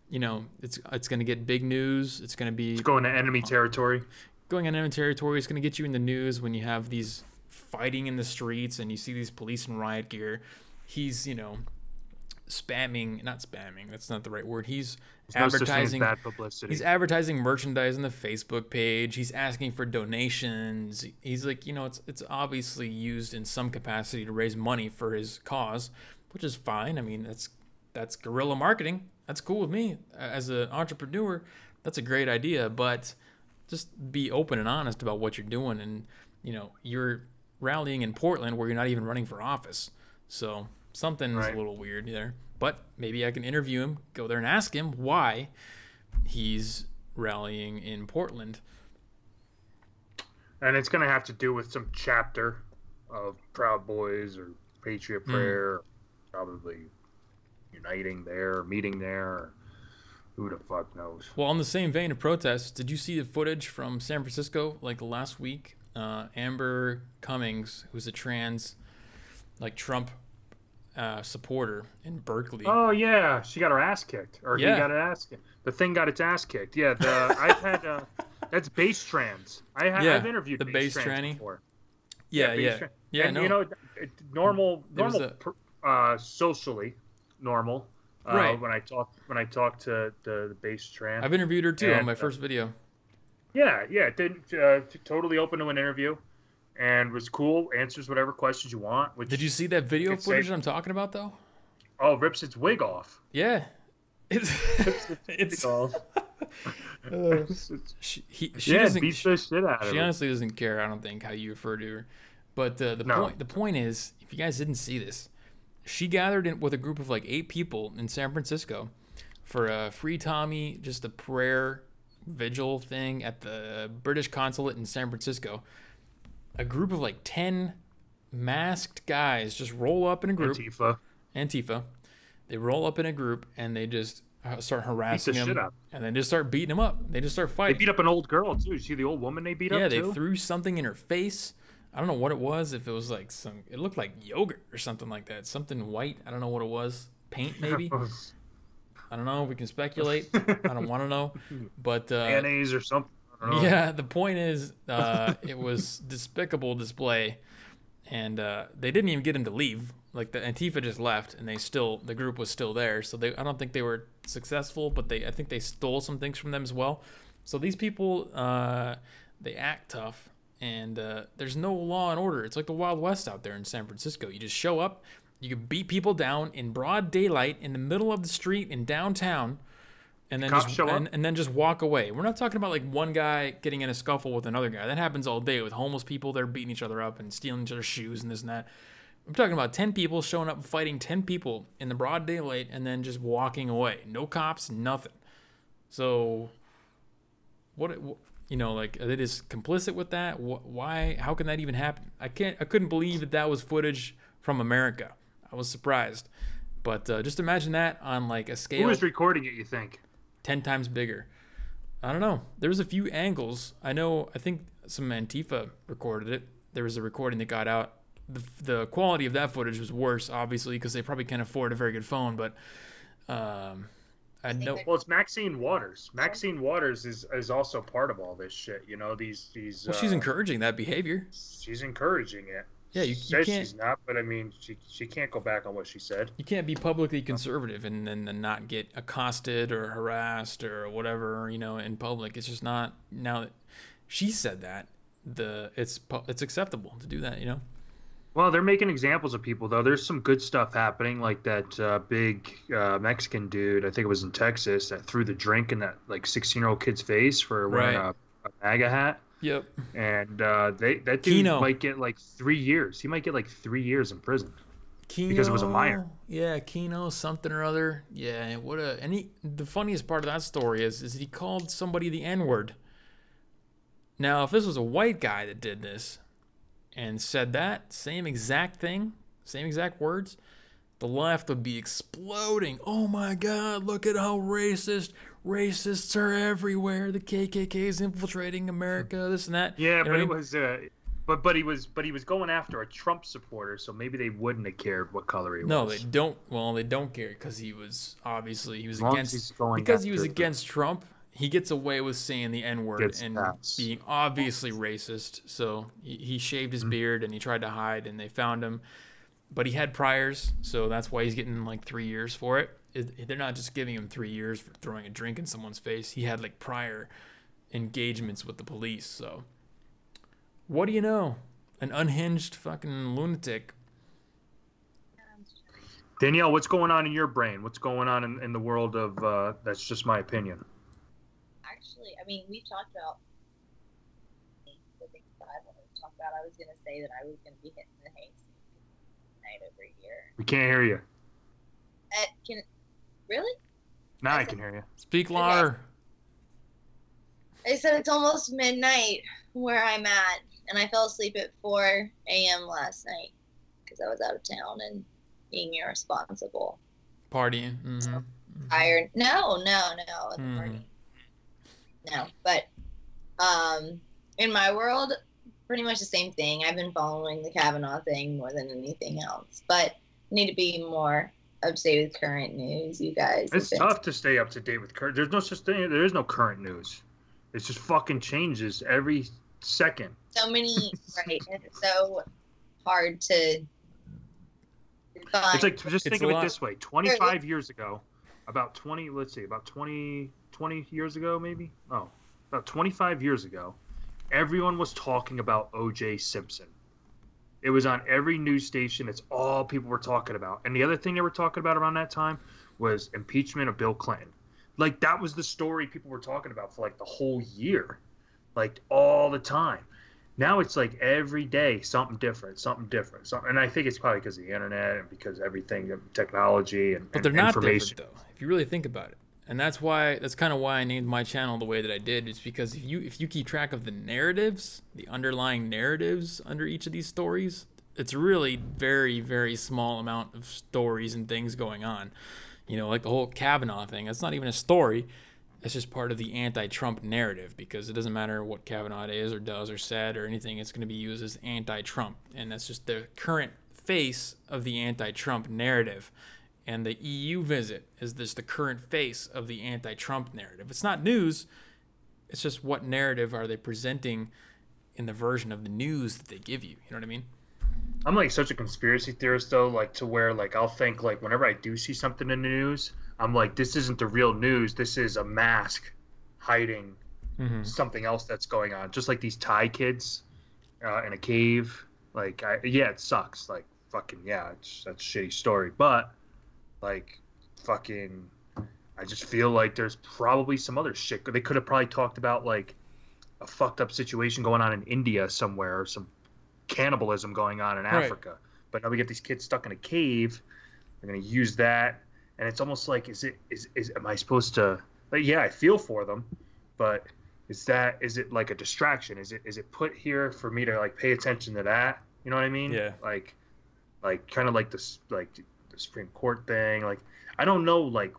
It's going to get big news. It's going to be going to enemy territory. Going on enemy territory is going to get you in the news when you have these fighting in the streets and you see these police in riot gear. He's not spamming, that's not the right word. He's advertising bad publicity. He's advertising merchandise on the Facebook page. He's asking for donations. He's like, it's obviously used in some capacity to raise money for his cause, which is fine. I mean, that's guerrilla marketing. That's cool with me as an entrepreneur. That's a great idea, but just be open and honest about what you're doing. And you're rallying in Portland where you're not even running for office, so something's a little weird there. But maybe I can interview him, go there and ask him why he's rallying in Portland. And it's going to have to do with some chapter of Proud Boys or Patriot Prayer, probably uniting there, or meeting there, or who the fuck knows. Well, on the same vein of protests, did you see the footage from San Francisco like last week? Amber Cummings, who's a trans, Trump supporter in Berkeley. Oh yeah, she got her ass kicked, or he got her ass kicked. The thing got its ass kicked. Yeah, I've had that's base trans. I've interviewed the base tranny before. Yeah. And, normal, socially normal. Right. When I talk to the base trans. I've interviewed her too on my first video. Yeah. Totally open to an interview. And was cool, answers whatever questions you want. Did you see that video footage I'm talking about, though? Oh, rips its wig off. Yeah. It's She yeah, doesn't. beats the shit out of She her. honestly doesn't care. I don't think how you refer to her. But No. the point is, if you guys didn't see this, she gathered in with a group of like 8 people in San Francisco for a Free Tommy, just a prayer vigil thing at the British consulate in San Francisco. A group of like 10 masked guys just roll up in a group. Antifa. They roll up in a group and they just start harassing him, and then just start beating him up. They just start fighting. They beat up an old girl too. You see the old woman they beat up too? Yeah, they threw something in her face. I don't know what it was. If it was like it looked like yogurt or something like that. Something white. I don't know what it was. Paint maybe. I don't know. We can speculate. I don't want to know. But mayonnaise or something. I don't know. Yeah, the point is, it was despicable display, and they didn't even get him to leave. Like the Antifa just left, and the group was still there. So I don't think they were successful, but I think they stole some things from them as well. So these people, they act tough, and there's no law and order. It's like the Wild West out there in San Francisco. You just show up, you can beat people down in broad daylight in the middle of the street in downtown, and then just walk away. We're not talking about like one guy getting in a scuffle with another guy. That happens all day with homeless people. They're beating each other up and stealing each other's shoes and this and that. I'm talking about 10 people showing up fighting 10 people in the broad daylight and then just walking away. No cops, nothing. So, like, are they just complicit with that? Why? How can that even happen? I couldn't believe that was footage from America. I was surprised. But just imagine that on like a scale. Who was recording it, you think? 10 times bigger. I don't know. There was a few angles. I think some Antifa recorded it. There was a recording that got out. The quality of that footage was worse, obviously, because they probably can't afford a very good phone. But I know. Well, it's Maxine Waters. Maxine Waters is also part of all this shit. You know, these. Well, she's encouraging that behavior. She's encouraging it. Yeah, you says can't. She's not, but I mean, she can't go back on what she said. You can't be publicly conservative and then not get accosted or harassed or whatever, in public. It's just not. Now that she said that, it's acceptable to do that, Well, they're making examples of people, though. There's some good stuff happening, like that big Mexican dude, I think it was in Texas, that threw the drink in that like 16-year-old kid's face for wearing a MAGA hat. Yep. And that dude might get like 3 years. He might get like 3 years in prison. Because it was a minor. Yeah, Keno something or other. Yeah, the funniest part of that story is he called somebody the N-word. Now, if this was a white guy that did this and said that same exact thing, same exact words, the left would be exploding. Oh my God, look at how racists are everywhere. The KKK is infiltrating America, this and that. Yeah, but it was but he was going after a Trump supporter, so maybe they wouldn't have cared what color he was. No, they don't. Well, they don't care because he was against Trump. He gets away with saying the N-word and being obviously racist. So he shaved his beard and he tried to hide, and they found him. But he had priors, so that's why he's getting like 3 years for it. They're not just giving him 3 years for throwing a drink in someone's face. He had like prior engagements with the police. So what do you know? An unhinged fucking lunatic. Danielle, what's going on in your brain? What's going on in the world of that's just my opinion? Actually, I mean, we've talked about the things that I wanted to talk about. I was going to say that I was going to be hitting the hay night every year. We can't hear you. Really? Now I can hear you. Speak louder. I said it's almost midnight where I'm at, and I fell asleep at 4 a.m. last night because I was out of town and being irresponsible. Partying. Mm-hmm. Tired. No. Partying. No, but in my world, pretty much the same thing. I've been following the Kavanaugh thing more than anything else, but I need to be more up to date with current news. You guys, it's tough to stay up to date with current. There's no such thing. There is no current news. It's just fucking changes every second. So many, right? And it's so hard to find. It's like just think of it this way: 25 years ago, about 20 years ago, maybe. Oh, about 25 years ago, everyone was talking about O.J. Simpson. It was on every news station. It's all people were talking about. And the other thing they were talking about around that time was impeachment of Bill Clinton. like that was the story people were talking about for like the whole year, like all the time. Now it's like every day something different, something. And I think it's probably because of the internet and because everything, technology but they're not information. different though, if you really think about it. And that's kind of why I named my channel the way that I did. It's because if you keep track of the narratives, the underlying narratives under each of these stories, it's really very, very small amount of stories and things going on. You know, like the whole Kavanaugh thing. That's not even a story. That's just part of the anti-Trump narrative, because it doesn't matter what Kavanaugh is or does or said or anything. It's going to be used as anti-Trump. And that's just the current face of the anti-Trump narrative. And the EU visit is just the current face of the anti-Trump narrative. It's not news. It's just what narrative are they presenting in the version of the news that they give you. You know what I mean? I'm like such a conspiracy theorist though, like to where like I'll think like whenever I do see something in the news, I'm like, this isn't the real news. This is a mask hiding something else that's going on. Just like these Thai kids in a cave. Like, yeah, it sucks. Like, fucking yeah, that's a shitty story. But like, fucking, I just feel like there's probably some other shit. They could have probably talked about like a fucked up situation going on in India somewhere, or some cannibalism going on in Africa. But now we get these kids stuck in a cave. They're gonna use that, and it's almost like, is am I supposed to? Like, yeah, I feel for them, but is it like a distraction? Is it put here for me to like pay attention to that? You know what I mean? Yeah. Like kind of like this, like the Supreme Court thing. Like, I don't know, like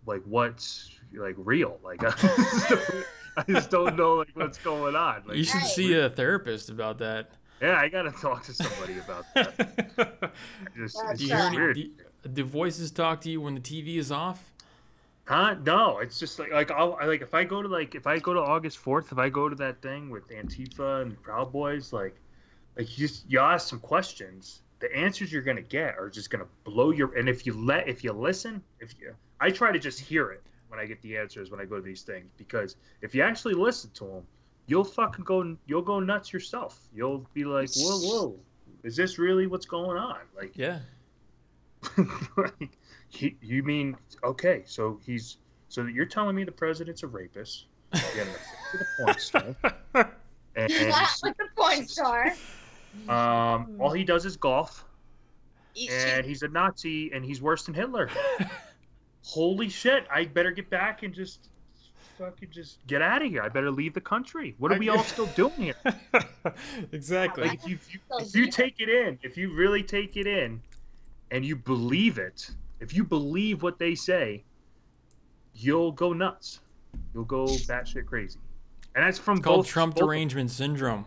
what's like real. Like, I just don't know like what's going on. Like, you should see a therapist about that. Yeah, I gotta talk to somebody about that. Do you hear any, do voices talk to you when the TV is off? Huh? No, it's just like if I go to August 4th, if I go to that thing with Antifa and Proud Boys, like you ask some questions, the answers you're gonna get are just gonna blow your. And if you listen, I try to just hear it when I get the answers when I go to these things, because if you actually listen to them, you'll go nuts yourself. You'll be like, whoa, is this really what's going on? Like, yeah. like, you mean, okay, so you're telling me the president's a rapist, again, the porn star, and with the porn star. All he does is golf, and he's a Nazi, and he's worse than Hitler. Holy shit! I better get back and just fucking just get out of here. I better leave the country. What are we all still doing here? Exactly. Like, if you take it in, if you really take it in, and you believe it, if you believe what they say, you'll go nuts. You'll go batshit crazy. And that's from called Trump derangement syndrome.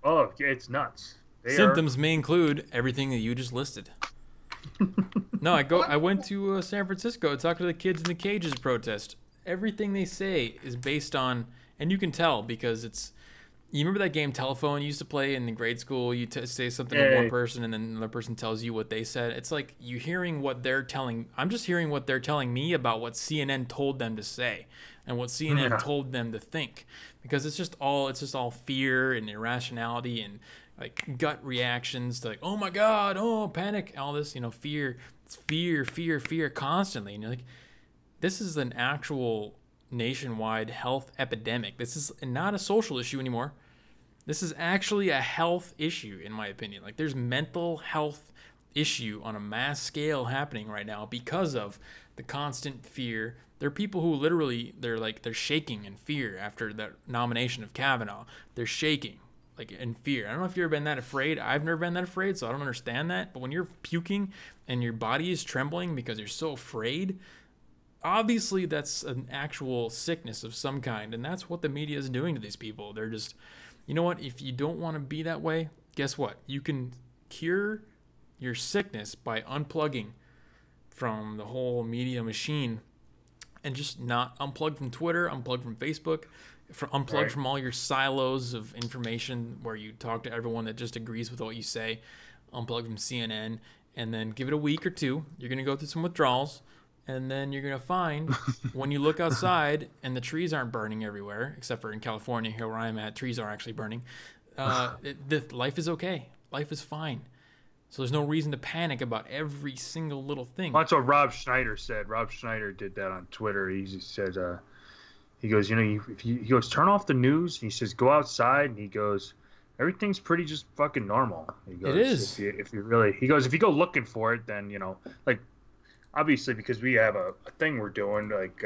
Oh, yeah, it's nuts. Symptoms may include everything that you just listed. No, I went to San Francisco to talk to the kids in the cages protest. Everything they say is based on, and you can tell because it's. You remember that game Telephone you used to play in grade school? You say something to one person and then another person tells you what they said. It's like you hearing what they're telling. I'm just hearing what they're telling me about what CNN told them to say and what CNN told them to think, because it's just all fear and irrationality and like gut reactions to like, oh my God, oh panic, all this, fear. It's fear constantly, and you're like, this is an actual nationwide health epidemic. This is not a social issue anymore. This is actually a health issue, in my opinion. Like, there's mental health issue on a mass scale happening right now because of the constant fear. There are people who literally, they're shaking in fear after the nomination of Kavanaugh. They're shaking, like, in fear. I don't know if you've ever been that afraid. I've never been that afraid, so I don't understand that. But when you're puking and your body is trembling because you're so afraid, obviously that's an actual sickness of some kind, and that's what the media is doing to these people. They're just, you know what, if you don't want to be that way, guess what? You can cure your sickness by unplugging from the whole media machine and just not unplug from Twitter, unplug from Facebook, unplug from all your silos of information where you talk to everyone that just agrees with what you say, unplug from CNN, and then give it a week or two. You're going to go through some withdrawals. And then you're going to find when you look outside and the trees aren't burning everywhere, except for in California, here where I'm at, trees are actually burning. Life is okay. Life is fine. So there's no reason to panic about every single little thing. Well, that's what Rob Schneider said. Rob Schneider did that on Twitter. He just said, he goes, he goes, turn off the news. He says, go outside. And he goes, everything's pretty just fucking normal. He goes, It is. If you really, he goes, if you go looking for it, then, like, obviously, because we have a thing we're doing, like,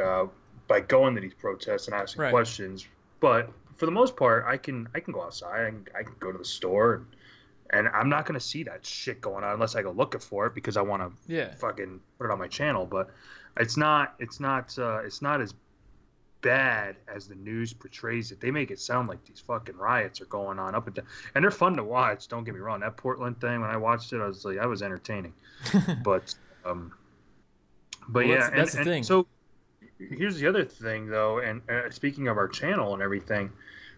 by going to these protests and asking questions. But for the most part, I can go outside. I can go to the store, and I'm not gonna see that shit going on unless I go looking for it because I want to fucking put it on my channel. But it's not as bad as the news portrays it. They make it sound like these fucking riots are going on up and down, and they're fun to watch. Don't get me wrong. That Portland thing, when I watched it, I was entertaining. But yeah, that's the thing. So here's the other thing, though, and speaking of our channel and everything,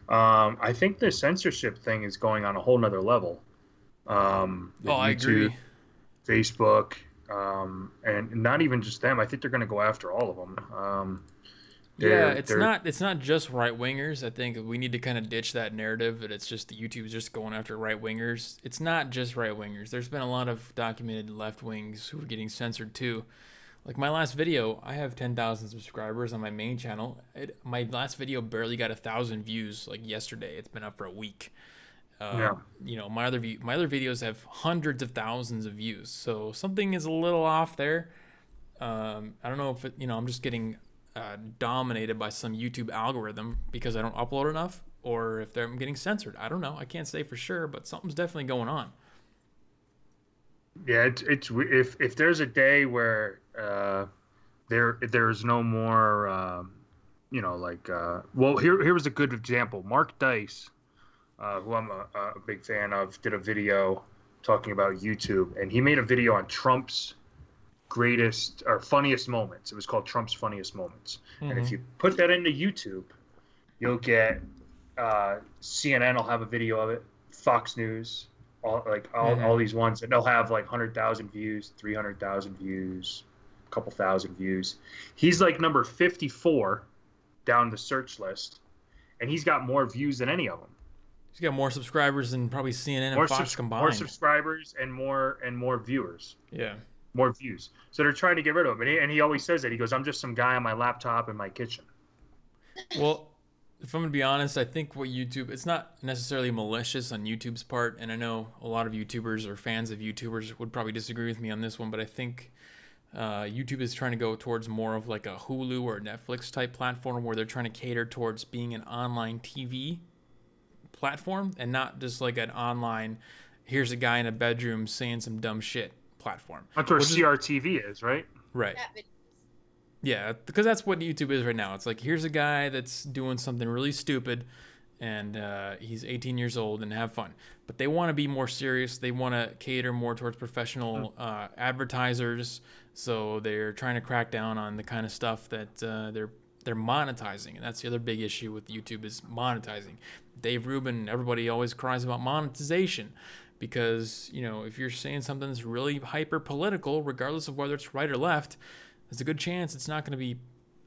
I think the censorship thing is going on a whole nother level. I agree. Facebook, and not even just them. I think they're going to go after all of them. It's not just right wingers. I think we need to kind of ditch that narrative that it's just the YouTube's just going after right wingers. It's not just right wingers. There's been a lot of documented left wings who are getting censored too. Like my last video, I have 10,000 subscribers on my main channel. My last video barely got 1,000 views like yesterday. It's been up for a week. My other videos have hundreds of thousands of views. So something is a little off there. I don't know if I'm just getting dominated by some YouTube algorithm because I don't upload enough, or if I'm getting censored. I don't know. I can't say for sure, but something's definitely going on. Yeah, it's if there's a day where there's no more here was a good example. Mark Dice, who I'm a big fan of, did a video talking about YouTube, and he made a video on Trump's greatest or funniest moments. It was called Trump's Funniest Moments. And if you put that into YouTube, you'll get CNN will have a video of it, Fox News, all these ones, and they'll have like 100,000 views, 300,000 views, a couple thousand views. He's like number 54 down the search list, and he's got more views than any of them. He's got more subscribers than probably CNN and Fox combined. More subscribers and more viewers. Yeah. More views. So they're trying to get rid of him. And he always says that. He goes, I'm just some guy on my laptop in my kitchen. Well, if I'm going to be honest, I think it's not necessarily malicious on YouTube's part. And I know a lot of YouTubers or fans of YouTubers would probably disagree with me on this one. But I think YouTube is trying to go towards more of like a Hulu or Netflix type platform where they're trying to cater towards being an online TV platform and not just like an online, here's a guy in a bedroom saying some dumb shit platform. That's where CRTV is, right? Right. Yeah, because that's what YouTube is right now. It's like, here's a guy that's doing something really stupid, and he's 18 years old, and have fun. But they want to be more serious. They want to cater more towards professional advertisers. So they're trying to crack down on the kind of stuff that they're monetizing, and that's the other big issue with YouTube is monetizing. Dave Rubin, everybody always cries about monetization. Because, if you're saying something that's really hyper political, regardless of whether it's right or left, there's a good chance it's not going to be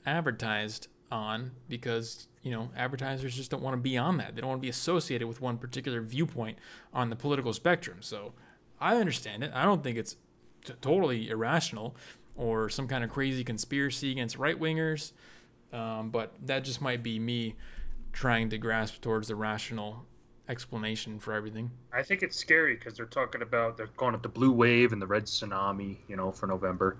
advertised on because, advertisers just don't want to be on that. They don't want to be associated with one particular viewpoint on the political spectrum. So I understand it. I don't think it's totally irrational or some kind of crazy conspiracy against right-wingers. But that just might be me trying to grasp towards the rational explanation for everything. I think it's scary because they're calling it the blue wave and the red tsunami, for November.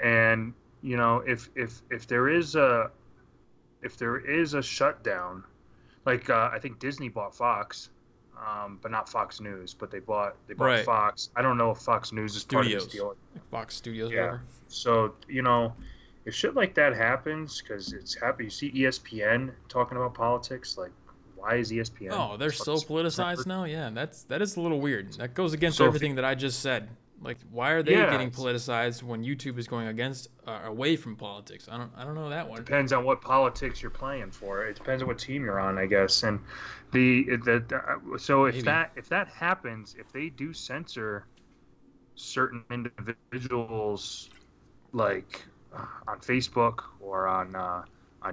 And if there is a shutdown, like I think Disney bought Fox, but not Fox News, but they bought right. Fox. I don't know if Fox News is part of this deal. Fox Studios, yeah. Whatever. So if shit like that happens, because it's happening, you see ESPN talking about politics, like. Why is ESPN? Oh, they're so politicized now. Yeah, that is a little weird. That goes against everything that I just said. Like, why are they getting politicized when YouTube is going away from politics? I don't know that one. It depends on what politics you're playing for. It depends on what team you're on, I guess. And so if that happens, if they do censor certain individuals, like on Facebook or on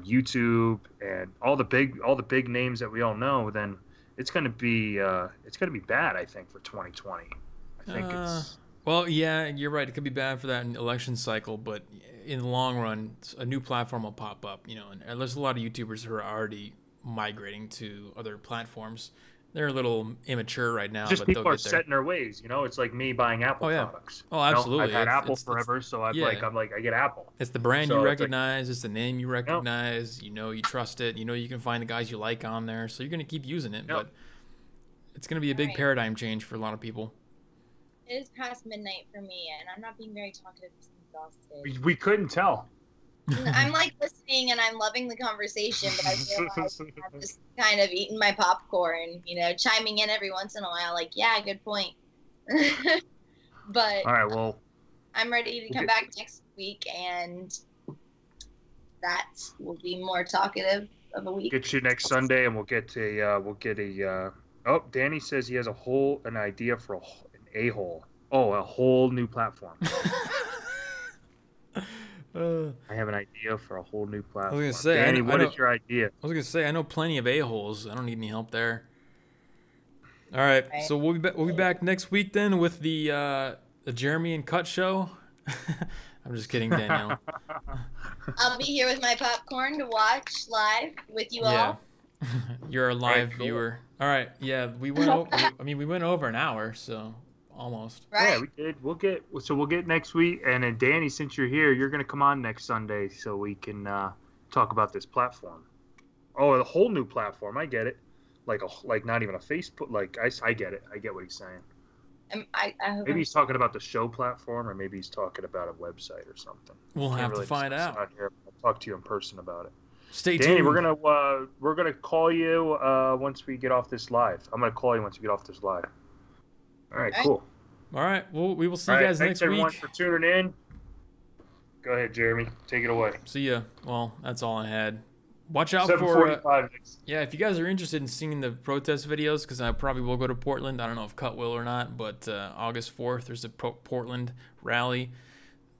YouTube and all the big names that we all know, then it's gonna be bad, I think, for 2020. think it's. Well, yeah, you're right. It could be bad for that election cycle, but in the long run, a new platform will pop up. And there's a lot of YouTubers who are already migrating to other platforms. They're a little immature right now, Just but people they'll are get there. set in their ways. It's like me buying Apple products. Oh, absolutely. I've had Apple It's forever, so I'm yeah. like, I get Apple. It's the brand So you it's like- recognize. It's the name you recognize. You trust it. You can find the guys you like on there, so you're gonna keep using it. Yep. But it's gonna be a big Right. paradigm change for a lot of people. It is past midnight for me, and I'm not being very talkative because I'm exhausted. We couldn't tell. I'm like listening and I'm loving the conversation, but I realize I'm just kind of eating my popcorn, chiming in every once in a while, like, yeah, good point. But All right, well, I'm ready to come back next week, and that will be more talkative of a week. get you next Sunday, and we'll get a. Oh, Danny says he has an idea for an a-hole. Oh, a whole new platform. I have an idea for a whole new platform. I was gonna say, Danny, what is your idea? I was gonna say, I know plenty of a-holes. I don't need any help there. All right, so we'll be back next week then with the Jeremy and Cut show. I'm just kidding, Danielle. I'll be here with my popcorn to watch live with you Yeah. all. You're a live cool. viewer. All right, yeah, we went over. We went over an hour, so almost. Right. Yeah, we did. We'll get next week, and then Danny, since you're here, you're gonna come on next Sunday so we can talk about this platform. Oh, a whole new platform. I get it. Like not even a Facebook. Like I get it. I get what he's saying. I hope Maybe he's talking about the show platform, or maybe he's talking about a website or something. We'll Can't have really to find discuss out. it here. I'll talk to you in person about it. Stay Danny, tuned. we're gonna call you once we get off this live. I'm gonna call you once we get off this live. All right, cool. All right, well, we will see All you right, guys thanks next everyone week. for tuning in. Go ahead, Jeremy. Take it away. See ya. Well, that's all I had. Watch out for 7:45 next. yeah. If you guys are interested in seeing the protest videos, because I probably will go to Portland. I don't know if Cut will or not, but August 4th there's a Portland rally.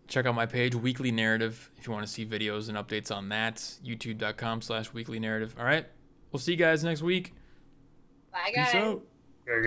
Check out my page, Weekly Narrative, if you want to see videos and updates on that. YouTube.com/weeklynarrative. All right, we'll see you guys next week. Bye, guys. Peace out.